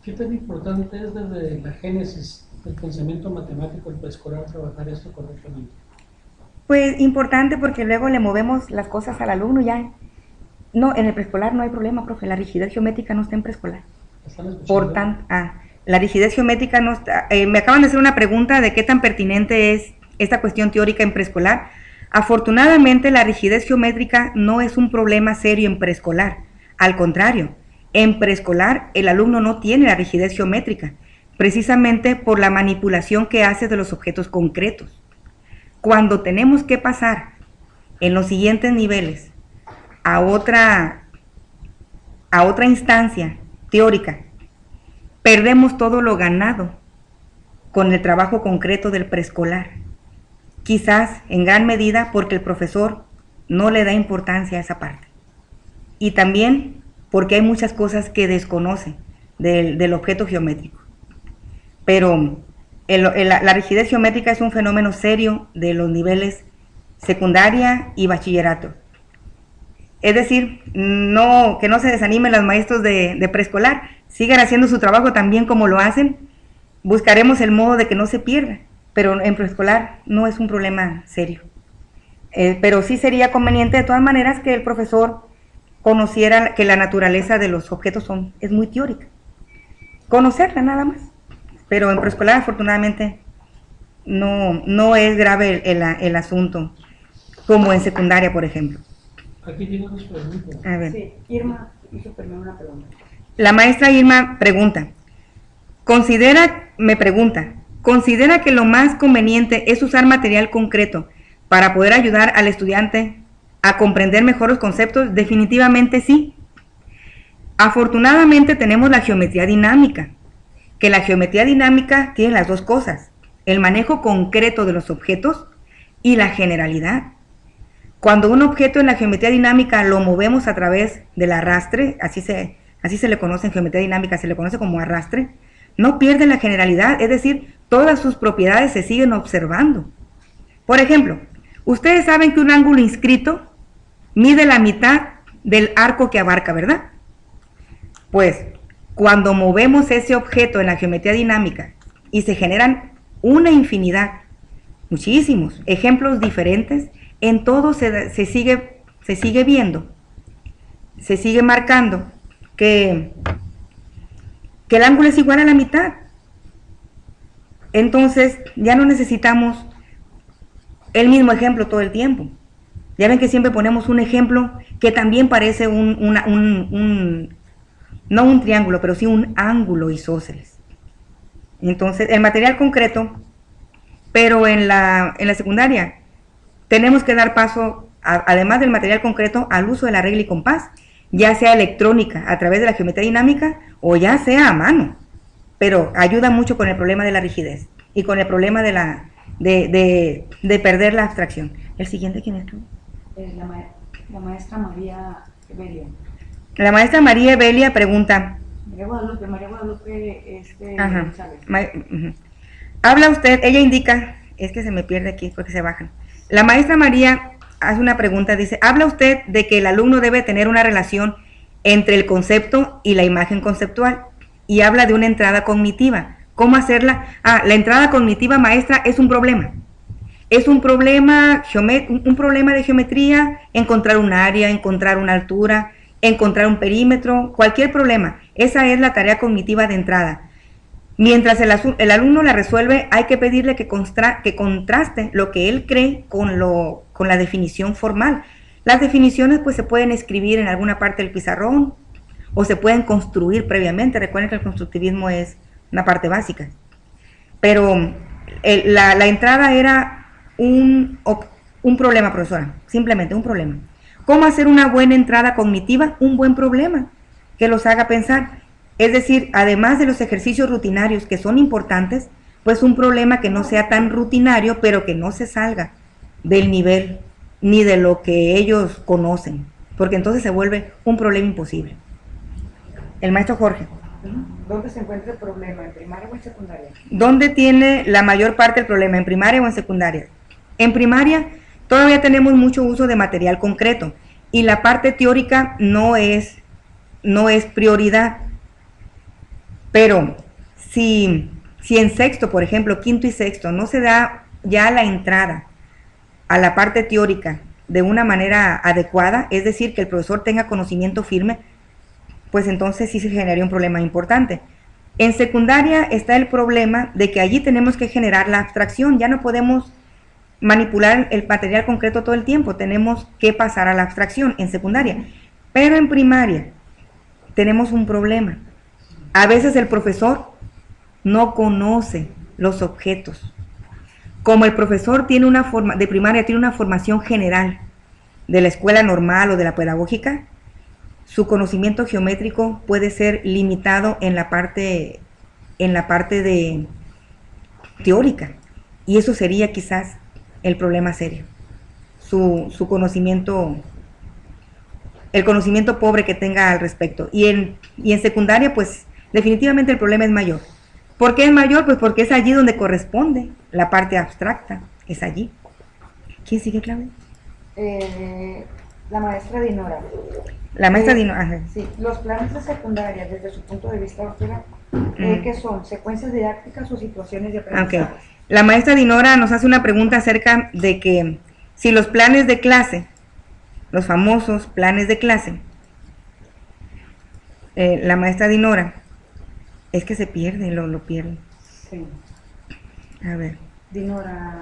¿Qué tan importante es desde la génesis del pensamiento matemático el preescolar trabajar esto correctamente? Pues importante porque luego le movemos las cosas al alumno ya. No, en el preescolar no hay problema, profe, la rigidez geométrica no está en preescolar. ¿Están escuchando? Por tanto, la rigidez geométrica no está. Me acaban de hacer una pregunta de qué tan pertinente es esta cuestión teórica en preescolar. Afortunadamente, la rigidez geométrica no es un problema serio en preescolar. Al contrario, en preescolar el alumno no tiene la rigidez geométrica, precisamente por la manipulación que hace de los objetos concretos. Cuando tenemos que pasar en los siguientes niveles a otra instancia teórica, perdemos todo lo ganado con el trabajo concreto del preescolar. Quizás en gran medida porque el profesor no le da importancia a esa parte. Y también porque hay muchas cosas que desconoce del objeto geométrico. Pero la rigidez geométrica es un fenómeno serio de los niveles secundaria y bachillerato. Es decir, que no se desanimen los maestros de preescolar, sigan haciendo su trabajo tan bien como lo hacen, buscaremos el modo de que no se pierda, pero en preescolar no es un problema serio. Pero sí sería conveniente de todas maneras que el profesor conociera que la naturaleza de los objetos es muy teórica, conocerla nada más, pero en preescolar afortunadamente no es grave el asunto, como en secundaria, por ejemplo. Aquí tengo dos preguntas. A ver. Sí, Irma hizo primero una pregunta. La maestra Irma pregunta, ¿considera que lo más conveniente es usar material concreto para poder ayudar al estudiante a comprender mejor los conceptos? Definitivamente sí. Afortunadamente tenemos la geometría dinámica, que la geometría dinámica tiene las dos cosas, el manejo concreto de los objetos y la generalidad. Cuando un objeto en la geometría dinámica lo movemos a través del arrastre, así se le conoce en geometría dinámica, se le conoce como arrastre, no pierde la generalidad, es decir, todas sus propiedades se siguen observando. Por ejemplo, ustedes saben que un ángulo inscrito mide la mitad del arco que abarca, ¿verdad? Pues, cuando movemos ese objeto en la geometría dinámica y se generan una infinidad muchísimos, ejemplos diferentes, en todo se sigue viendo, se sigue marcando que el ángulo es igual a la mitad. Entonces ya no necesitamos el mismo ejemplo todo el tiempo. Ya ven que siempre ponemos un ejemplo que también parece no un triángulo, pero sí un ángulo isósceles. Entonces, el material concreto, pero en la secundaria, tenemos que dar paso, además del material concreto, al uso de la regla y compás, ya sea electrónica, a través de la geometría dinámica, o ya sea a mano. Pero ayuda mucho con el problema de la rigidez y con el problema de perder la abstracción. ¿El siguiente quién es? La maestra María Belia. La maestra María Belia pregunta. María Guadalupe Ajá. González. Habla usted, ella indica, es que se me pierde aquí porque se bajan. La maestra María hace una pregunta, dice, habla usted de que el alumno debe tener una relación entre el concepto y la imagen conceptual, y habla de una entrada cognitiva. ¿Cómo hacerla? La entrada cognitiva, maestra, es un problema. Es un problema de geometría, encontrar un área, encontrar una altura, encontrar un perímetro, cualquier problema. Esa es la tarea cognitiva de entrada. Mientras el alumno la resuelve, hay que pedirle que contraste lo que él cree con la definición formal. Las definiciones pues se pueden escribir en alguna parte del pizarrón o se pueden construir previamente. Recuerden que el constructivismo es una parte básica. Pero la entrada era un problema, profesora, simplemente un problema. ¿Cómo hacer una buena entrada cognitiva? Un buen problema que los haga pensar. Es decir, además de los ejercicios rutinarios que son importantes, pues un problema que no sea tan rutinario, pero que no se salga del nivel ni de lo que ellos conocen, porque entonces se vuelve un problema imposible. El maestro Jorge. ¿Dónde se encuentra el problema? ¿En primaria o en secundaria? ¿Dónde tiene la mayor parte del problema? ¿En primaria o en secundaria? En primaria todavía tenemos mucho uso de material concreto y la parte teórica no es prioridad. Pero si en sexto, por ejemplo, quinto y sexto, no se da ya la entrada a la parte teórica de una manera adecuada, es decir, que el profesor tenga conocimiento firme, pues entonces sí se generaría un problema importante. En secundaria está el problema de que allí tenemos que generar la abstracción, ya no podemos manipular el material concreto todo el tiempo, tenemos que pasar a la abstracción en secundaria. Pero en primaria tenemos un problema. A veces el profesor no conoce los objetos. Como el profesor de primaria tiene una formación general de la escuela normal o de la pedagógica, su conocimiento geométrico puede ser limitado en la parte de teórica, y eso sería quizás el problema serio. Su conocimiento, el conocimiento pobre que tenga al respecto. Y en secundaria, pues definitivamente el problema es mayor. ¿Por qué es mayor? Pues porque es allí donde corresponde la parte abstracta, es allí. ¿Quién sigue, Claudia? La maestra Dinora. La maestra Dinora. Sí, los planes de secundaria, desde su punto de vista, doctora, ¿qué son? ¿Secuencias didácticas o situaciones de aprendizaje? Okay. La maestra Dinora nos hace una pregunta acerca de que si los planes de clase, los famosos planes de clase, la maestra Dinora, es que se pierde, lo pierde. Sí. A ver. Dinora.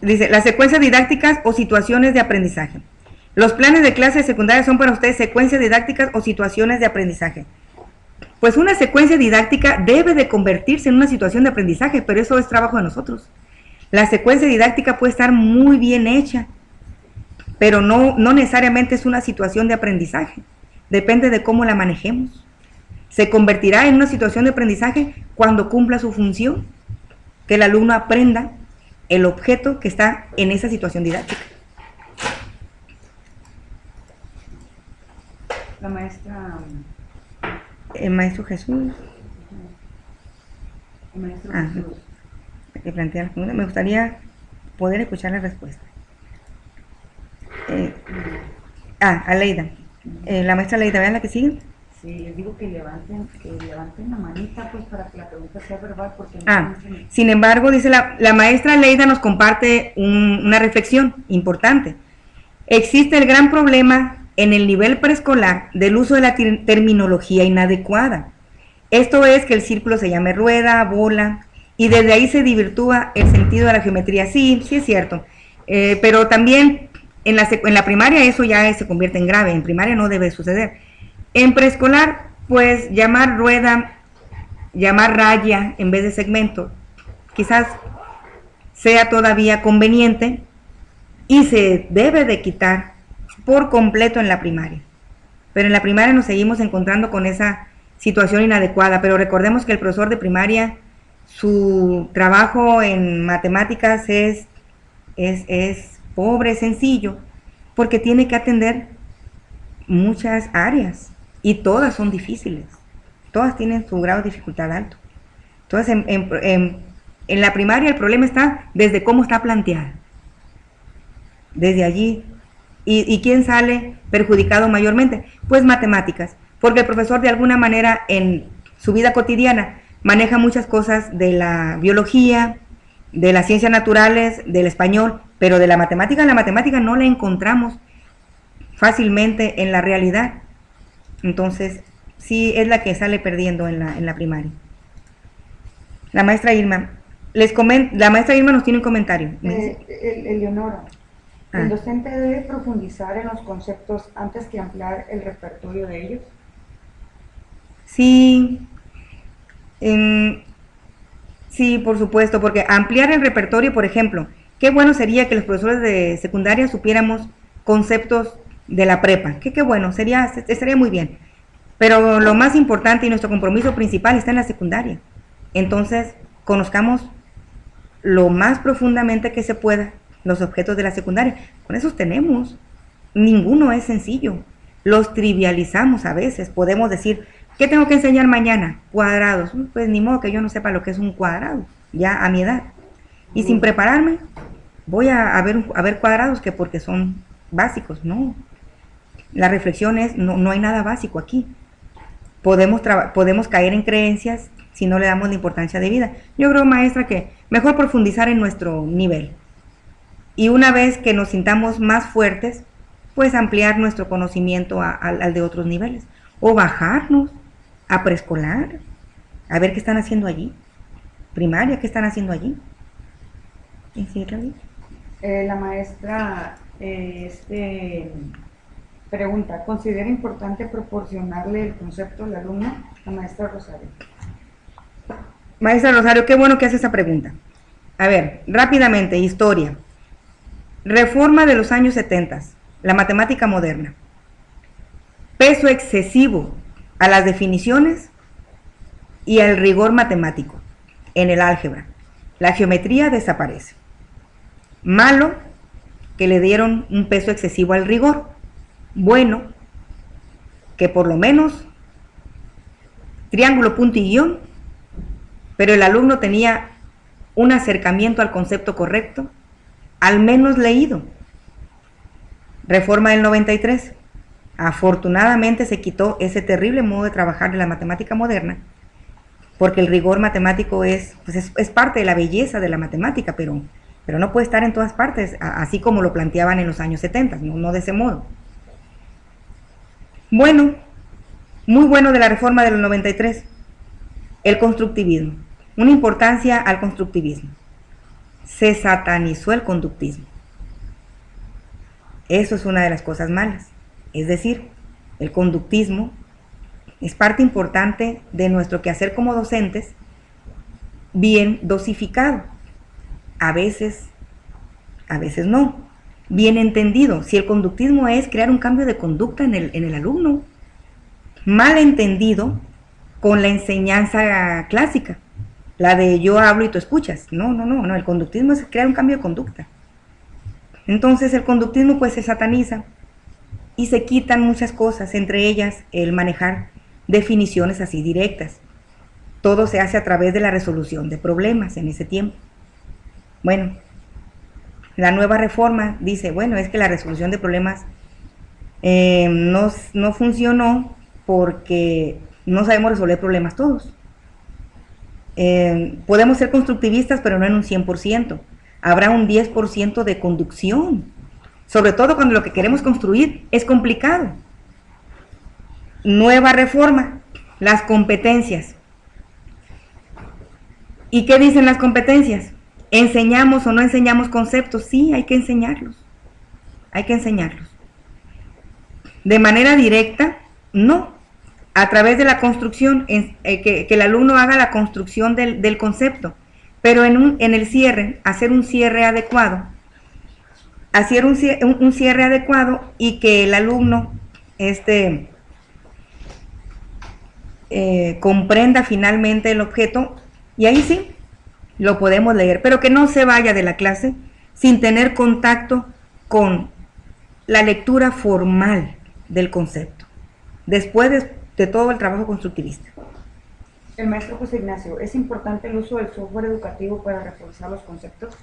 Dice, las secuencias didácticas o situaciones de aprendizaje. Los planes de clase secundaria son para ustedes secuencias didácticas o situaciones de aprendizaje. Pues una secuencia didáctica debe de convertirse en una situación de aprendizaje, pero eso es trabajo de nosotros. La secuencia didáctica puede estar muy bien hecha, pero no necesariamente es una situación de aprendizaje. Depende de cómo la manejemos. Se convertirá en una situación de aprendizaje cuando cumpla su función, que el alumno aprenda el objeto que está en esa situación didáctica. La maestra. El maestro Jesús. El maestro Jesús. Que plantea la pregunta. Me gustaría poder escuchar la respuesta. Aleida. La maestra Aleida, ¿vean la que sigue? Sí, les digo que levanten la manita, pues, para que la pregunta sea verbal, porque no Sin embargo, dice la maestra Leida nos comparte una reflexión importante. Existe el gran problema en el nivel preescolar del uso de la terminología inadecuada. Esto es que el círculo se llame rueda, bola, y desde ahí se desvirtúa el sentido de la geometría. Sí, sí es cierto, pero también en la primaria eso ya se convierte en grave, en primaria no debe suceder. En preescolar, pues llamar rueda, llamar raya en vez de segmento, quizás sea todavía conveniente y se debe de quitar por completo en la primaria. Pero en la primaria nos seguimos encontrando con esa situación inadecuada, pero recordemos que el profesor de primaria, su trabajo en matemáticas es pobre, sencillo, porque tiene que atender muchas áreas y todas son difíciles, todas tienen su grado de dificultad alto. Entonces, en la primaria el problema está desde cómo está planteada, desde allí. ¿Y quién sale perjudicado mayormente? Pues matemáticas, porque el profesor de alguna manera en su vida cotidiana maneja muchas cosas de la biología, de las ciencias naturales, del español, pero de la matemática no la encontramos fácilmente en la realidad. Entonces, sí es la que sale perdiendo en la primaria. La maestra Irma, la maestra Irma nos tiene un comentario. Eleonora, ¿el docente debe profundizar en los conceptos antes que ampliar el repertorio de ellos? Sí, sí, por supuesto, porque ampliar el repertorio, por ejemplo, qué bueno sería que los profesores de secundaria supiéramos conceptos de la prepa, qué bueno, estaría muy bien. Pero lo más importante y nuestro compromiso principal está en la secundaria. Entonces, conozcamos lo más profundamente que se pueda los objetos de la secundaria. Con esos tenemos. Ninguno es sencillo. Los trivializamos a veces. Podemos decir, ¿qué tengo que enseñar mañana? Cuadrados. Pues ni modo que yo no sepa lo que es un cuadrado, ya a mi edad. Y sin prepararme, voy a ver cuadrados que porque son básicos. No. La reflexión es, no hay nada básico aquí. Podemos caer en creencias si no le damos la importancia de vida. Yo creo, maestra, que mejor profundizar en nuestro nivel. Y una vez que nos sintamos más fuertes, pues ampliar nuestro conocimiento al de otros niveles. O bajarnos a preescolar, a ver qué están haciendo allí. Primaria, ¿qué están haciendo allí? ¿Sí, la maestra pregunta, ¿considera importante proporcionarle el concepto al alumno? La maestra Rosario. Maestra Rosario, qué bueno que hace esa pregunta. A ver, rápidamente, historia. Reforma de los años 70, la matemática moderna. Peso excesivo a las definiciones y al rigor matemático en el álgebra. La geometría desaparece. Malo, que le dieron un peso excesivo al rigor. Bueno, que por lo menos triángulo, punto y guión, pero el alumno tenía un acercamiento al concepto correcto, al menos leído. Reforma del 93. Afortunadamente se quitó ese terrible modo de trabajar de la matemática moderna, porque el rigor matemático es parte de la belleza de la matemática, pero no puede estar en todas partes, así como lo planteaban en los años 70, no de ese modo. Bueno, muy bueno de la reforma del 93, el constructivismo, una importancia al constructivismo. Se satanizó el conductismo. Eso es una de las cosas malas. Es decir, el conductismo es parte importante de nuestro quehacer como docentes, bien dosificado. A veces no. Bien entendido. Si el conductismo es crear un cambio de conducta en el alumno, mal entendido con la enseñanza clásica, la de yo hablo y tú escuchas. No, el conductismo es crear un cambio de conducta. Entonces el conductismo pues se sataniza y se quitan muchas cosas, entre ellas el manejar definiciones así directas. Todo se hace a través de la resolución de problemas en ese tiempo. Bueno, la nueva reforma dice, bueno, es que la resolución de problemas no funcionó porque no sabemos resolver problemas todos. Podemos ser constructivistas, pero no en un 100%. Habrá un 10% de conducción, sobre todo cuando lo que queremos construir es complicado. Nueva reforma, las competencias. ¿Y qué dicen las competencias? ¿Enseñamos o no enseñamos conceptos? Sí, hay que enseñarlos. Hay que enseñarlos. De manera directa, no. A través de la construcción, que el alumno haga la construcción del concepto. Pero en el cierre, hacer un cierre adecuado. Hacer un cierre adecuado y que el alumno comprenda finalmente el objeto, y ahí sí lo podemos leer, pero que no se vaya de la clase sin tener contacto con la lectura formal del concepto, después de todo el trabajo constructivista. El maestro José Ignacio, ¿es importante el uso del software educativo para reforzar los conceptos?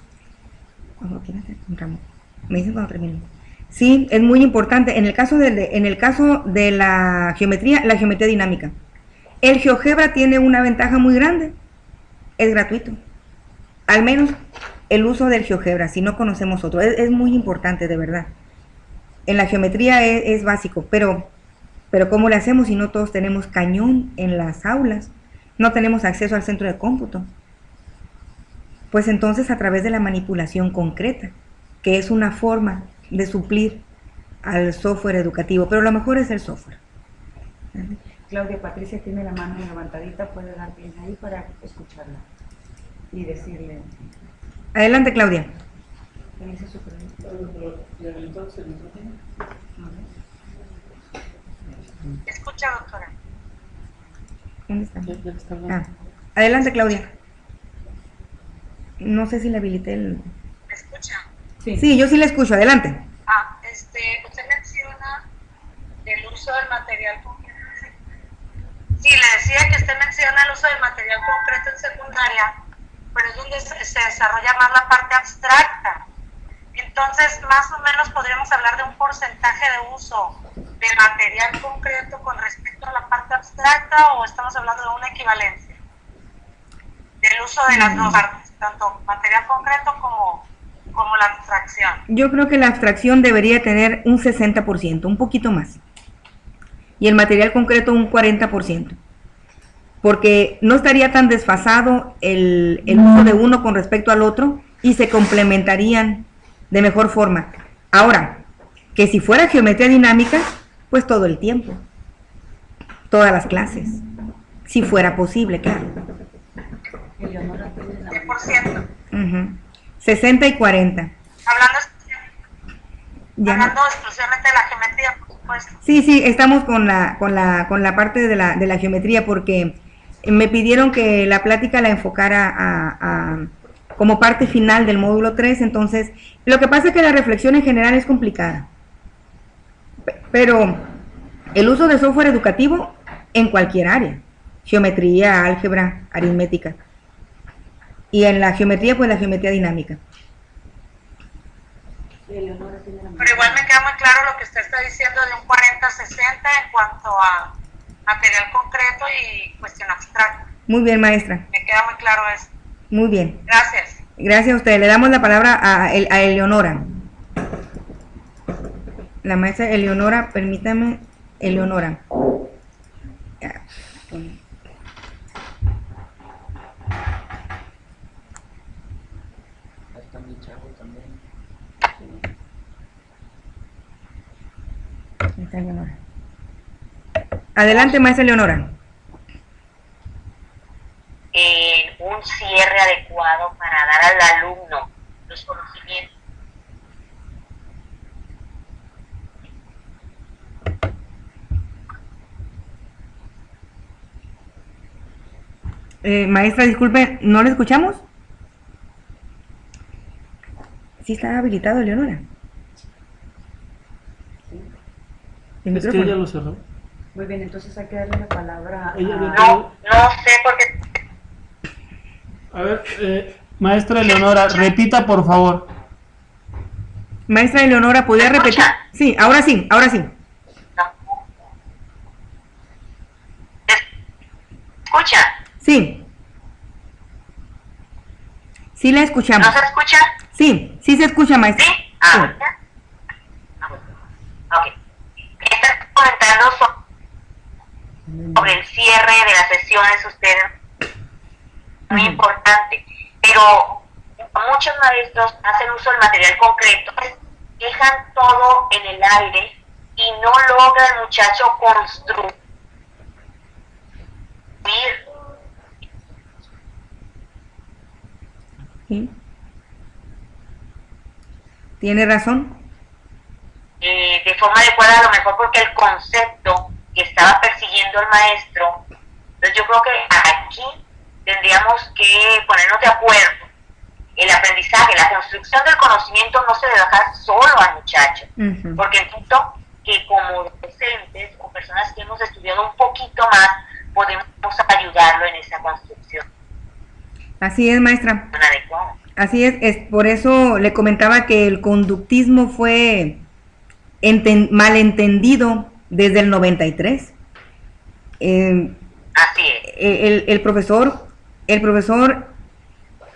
Cuando quieras, me dicen cuando termine. Sí, es muy importante. En el caso de la geometría dinámica, el GeoGebra tiene una ventaja muy grande, es gratuito. Al menos el uso del GeoGebra, si no conocemos otro, es muy importante, de verdad. En la geometría es básico, pero ¿cómo le hacemos si no todos tenemos cañón en las aulas? No tenemos acceso al centro de cómputo. Pues entonces a través de la manipulación concreta, que es una forma de suplir al software educativo, pero lo mejor es el software. Claudia Patricia tiene la mano levantadita, puede dar bien ahí para escucharla y decirle. Adelante, Claudia. ¿Qué dice su pregunta? Escucha, doctora. ¿Dónde está? Adelante, Claudia. No sé si le habilité el... ¿Me escucha? Sí, yo sí le escucho. Adelante. Usted menciona el uso del material concreto. Sí, le decía que usted menciona el uso del material concreto en secundaria, pero es donde se desarrolla más la parte abstracta. Entonces, más o menos podríamos hablar de un porcentaje de uso del material concreto con respecto a la parte abstracta, o estamos hablando de una equivalencia del uso de las dos partes, tanto material concreto como la abstracción. Yo creo que la abstracción debería tener un 60%, un poquito más, y el material concreto un 40%, porque no estaría tan desfasado el uso de uno con respecto al otro y se complementarían de mejor forma. Ahora, que si fuera geometría dinámica, pues todo el tiempo, todas las clases, si fuera posible, claro. 100%. 60 y 40. Hablando exclusivamente de la geometría, por supuesto. Sí, estamos con la parte de la geometría, porque me pidieron que la plática la enfocara como parte final del módulo 3, entonces lo que pasa es que la reflexión en general es complicada, pero el uso de software educativo en cualquier área, geometría, álgebra, aritmética, y en la geometría, pues la geometría dinámica. Pero igual me queda muy claro lo que usted está diciendo de un 40-60 en cuanto a material concreto y cuestión abstracta. Muy bien, maestra. Me queda muy claro eso. Muy bien. Gracias. Gracias a usted. Le damos la palabra a Eleonora. La maestra Eleonora, permítame, Eleonora. Está Eleonora. Adelante, maestra Eleonora. Un cierre adecuado para dar al alumno los conocimientos. Maestra, disculpe, ¿no le escuchamos? Sí está habilitado, Eleonora. Es que ella lo cerró. Muy bien, entonces hay que darle la palabra a... No sé por qué. A ver, maestra Eleonora, repita por favor. Maestra Eleonora, ¿podría repetir? Sí, ahora sí, ahora sí. escucha? Sí. Sí la escuchamos. ¿No se escucha? Sí, sí se escucha, maestra. ¿Sí? Sí. Ok. Estás comentando sobre el cierre de las sesiones, ustedes, muy Ujú. importante, pero muchos maestros hacen uso del material concreto, dejan todo en el aire y no logra el muchacho construir. Sí. Tiene razón. De forma adecuada, a lo mejor porque el concepto que estaba persiguiendo el maestro. Entonces yo creo que aquí tendríamos que ponernos de acuerdo. El aprendizaje, la construcción del conocimiento no se debe dejar solo al muchacho, Ujú. porque entiendo que como docentes o personas que hemos estudiado un poquito más, podemos ayudarlo en esa construcción Así es, maestra. adecuada. Así es por eso le comentaba que el conductismo fue malentendido desde el 93. Así es. El profesor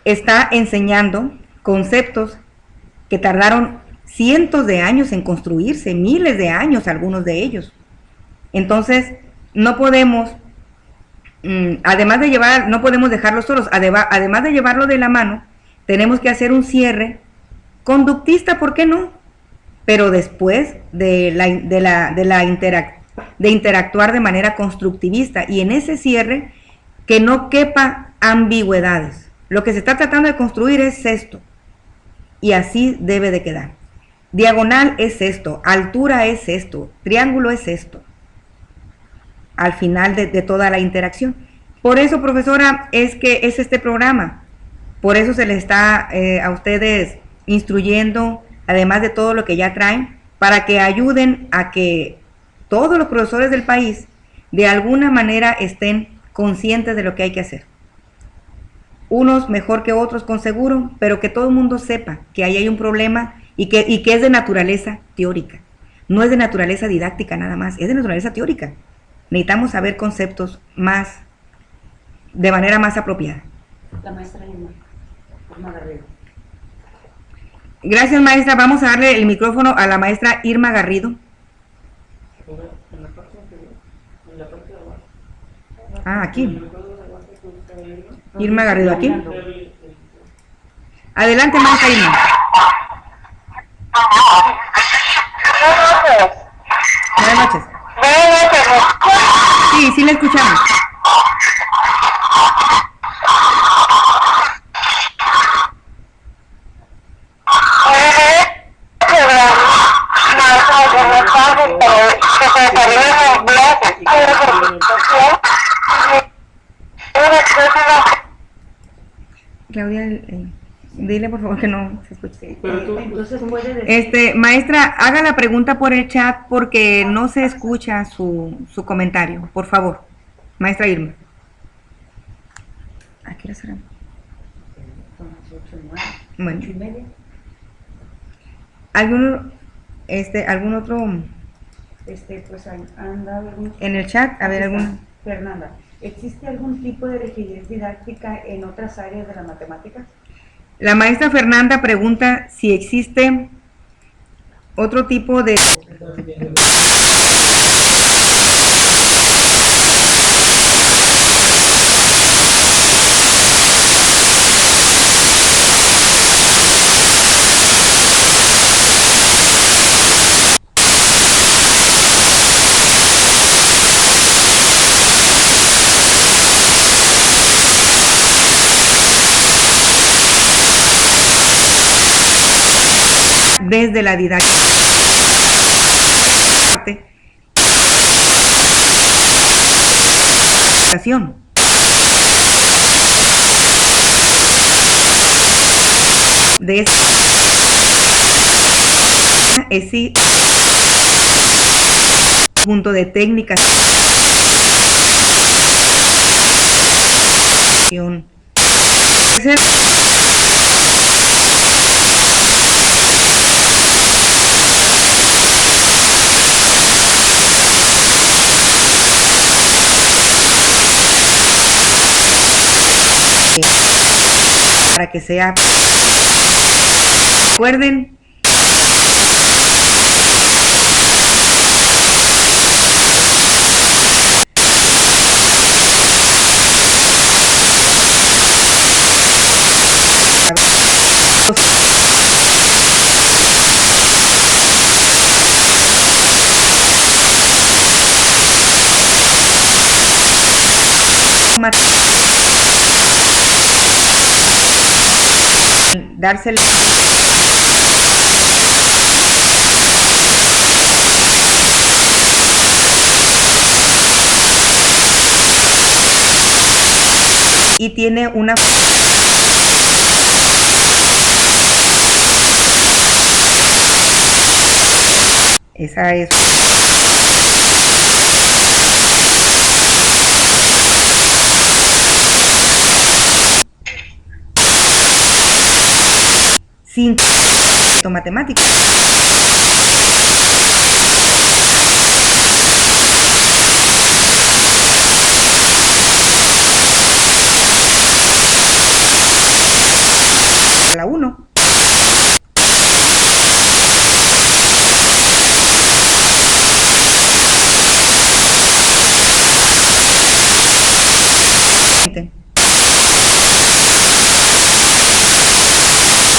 está enseñando conceptos que tardaron cientos de años en construirse, miles de años algunos de ellos. Entonces, no podemos, no podemos dejarlo solos, además de llevarlo de la mano, tenemos que hacer un cierre conductista, ¿por qué no? Pero después de interactuar de manera constructivista, y en ese cierre que no quepa ambigüedades. Lo que se está tratando de construir es esto, y así debe de quedar. Diagonal es esto, altura es esto, triángulo es esto, al final de toda la interacción. Por eso, profesora, es que es este programa. Por eso se les está a ustedes instruyendo, además de todo lo que ya traen, para que ayuden a que todos los profesores del país de alguna manera estén conscientes de lo que hay que hacer. Unos mejor que otros, con seguro, pero que todo el mundo sepa que ahí hay un problema y que es de naturaleza teórica. No es de naturaleza didáctica nada más, es de naturaleza teórica. Necesitamos saber conceptos más, de manera más apropiada. La maestra Irma Garrido. Gracias, maestra. Vamos a darle el micrófono a la maestra Irma Garrido. En la parte anterior, en la parte de abajo. Ah, aquí. En el cuadro de abajo, que busca Irma. Irma Garrido, aquí. El- Adelante, maestra Irma. Buenas noches. Sí, sí la escuchamos. Claudia, dile por favor que no se escuche. Pero tú, Entonces puede decir, Maestra, haga la pregunta por el chat porque no se escucha su comentario, por favor. Maestra Irma. ¿A qué hora será? son las 8:09, Bueno, 8:30. ¿algún otro Pues han dado algunos. en el chat? A ver, Aquí está. algún. Fernanda, ¿existe algún tipo de rigidez didáctica en otras áreas de la matemática? La maestra Fernanda pregunta si existe otro tipo de. Desde la didáctica. De esta es sí, punto de técnicas. para que sea. Recuerden, dársela y tiene una esa es sin matemáticas. La 1.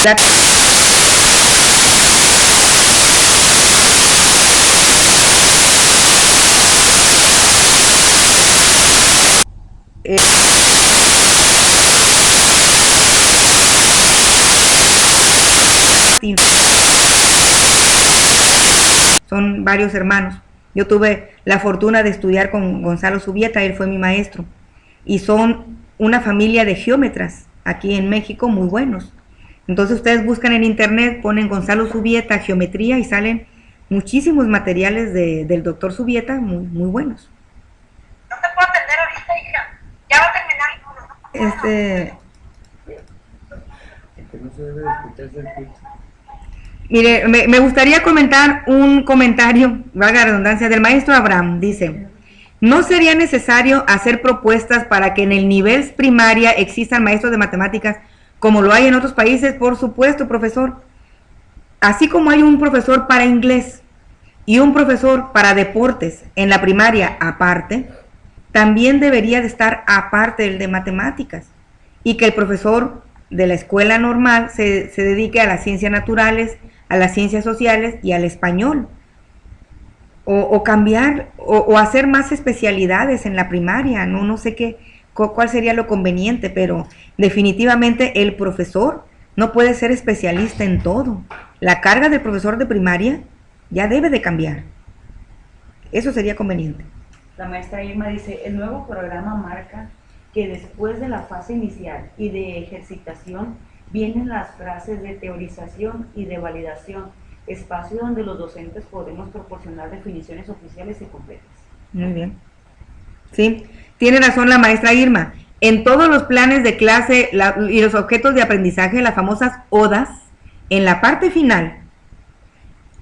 La son varios hermanos. Yo tuve la fortuna de estudiar con Gonzalo Zubieta, él fue mi maestro. Y son una familia de geómetras aquí en México muy buenos. Entonces ustedes buscan en internet, ponen Gonzalo Zubieta, geometría y salen muchísimos materiales del doctor Zubieta muy buenos. No te puedo atender ahorita, hija. Ya va a terminar. Que no se debe de escuchar circuito. Mire, me gustaría comentar un comentario, valga la redundancia, del maestro Abraham. Dice, ¿no sería necesario hacer propuestas para que en el nivel primaria existan maestros de matemáticas como lo hay en otros países? Por supuesto, profesor. Así como hay un profesor para inglés y un profesor para deportes en la primaria aparte, también debería de estar aparte el de matemáticas, y que el profesor de la escuela normal se dedique a las ciencias naturales, a las ciencias sociales y al español, o cambiar, o hacer más especialidades en la primaria, no sé qué, cuál sería lo conveniente, pero definitivamente el profesor no puede ser especialista en todo. La carga del profesor de primaria ya debe de cambiar. Eso sería conveniente. La maestra Irma dice, el nuevo programa marca que después de la fase inicial y de ejercitación vienen las frases de teorización y de validación, espacio donde los docentes podemos proporcionar definiciones oficiales y completas. Muy bien. Sí, tiene razón la maestra Irma. En todos los planes de clase y los objetos de aprendizaje, las famosas ODAs, en la parte final,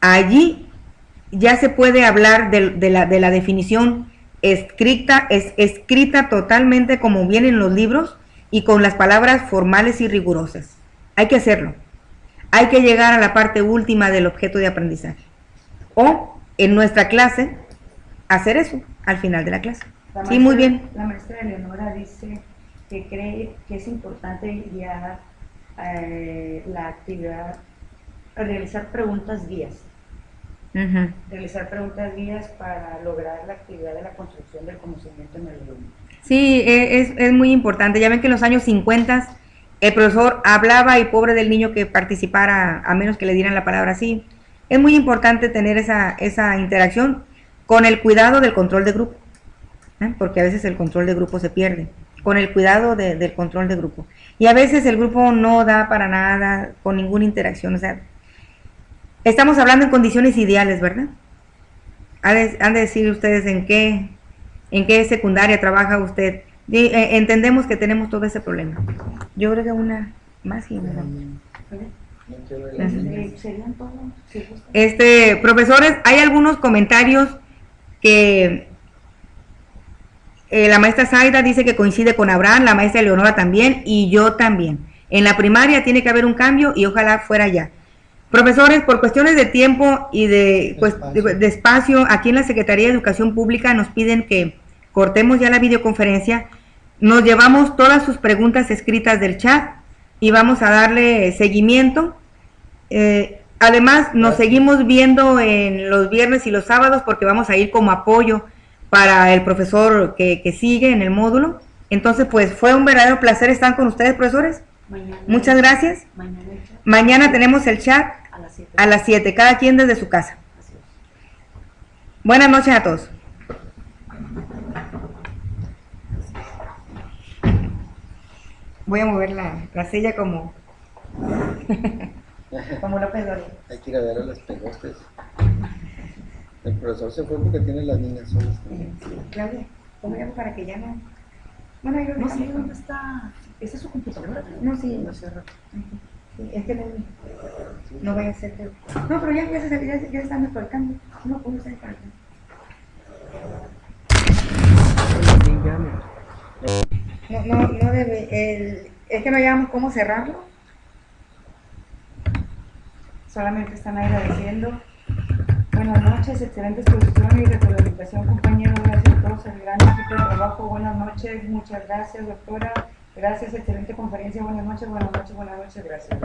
allí ya se puede hablar de la definición escrita totalmente como vienen en los libros y con las palabras formales y rigurosas. Hay que hacerlo. Hay que llegar a la parte última del objeto de aprendizaje. O en nuestra clase, hacer eso al final de la clase. Sí, muy bien. La maestra Eleonora dice que cree que es importante guiar la actividad, realizar preguntas guías. Uh-huh. Realizar preguntas guías para lograr la actividad de la construcción del conocimiento en el alumno. Sí, es muy importante. Ya ven que en los años 50 el profesor hablaba y pobre del niño que participara, a menos que le dieran la palabra así. Es muy importante tener esa interacción con el cuidado del control de grupo, porque a veces el control de grupo se pierde, con el cuidado del control de grupo. Y a veces el grupo no da para nada, con ninguna interacción. O sea, estamos hablando en condiciones ideales, ¿verdad? Han de decir ustedes en qué secundaria trabaja usted. Entendemos que tenemos todo ese problema. Yo creo que una más y una. ¿Serían todos? Sí, Profesores, hay algunos comentarios que la maestra Zaida dice que coincide con Abraham, la maestra Eleonora también, y yo también. En la primaria tiene que haber un cambio y ojalá fuera ya. Profesores, por cuestiones de tiempo y de espacio, aquí en la Secretaría de Educación Pública nos piden que cortemos ya la videoconferencia. Nos llevamos todas sus preguntas escritas del chat y vamos a darle seguimiento. Además, nos seguimos viendo en los viernes y los sábados porque vamos a ir como apoyo para el profesor que sigue en el módulo. Entonces, pues fue un verdadero placer estar con ustedes, profesores. Mañana, Muchas gracias. Mañana tenemos el chat a las 7, cada quien desde su casa. Buenas noches a todos. Voy a mover la silla como López Dóriga. Hay que ir a ver a los pegostes. El profesor se fue porque tiene las niñas solas. Claudia, ¿cómo llamo para que ya no? Bueno, yo No sé dónde está. ¿Esa es su computadora? No, sí. No cierra. Sí, es que no vaya a ser que... No, pero ya se salió, ya están por el cambio. No puedo salir para el cambio. No debe... es que no llevamos cómo cerrarlo. Solamente están agradeciendo. Buenas noches, excelente exposición y retroalimentación, compañeros. Gracias a todos, el gran equipo de trabajo. Buenas noches, muchas gracias, doctora. Gracias, excelente conferencia. Buenas noches, gracias.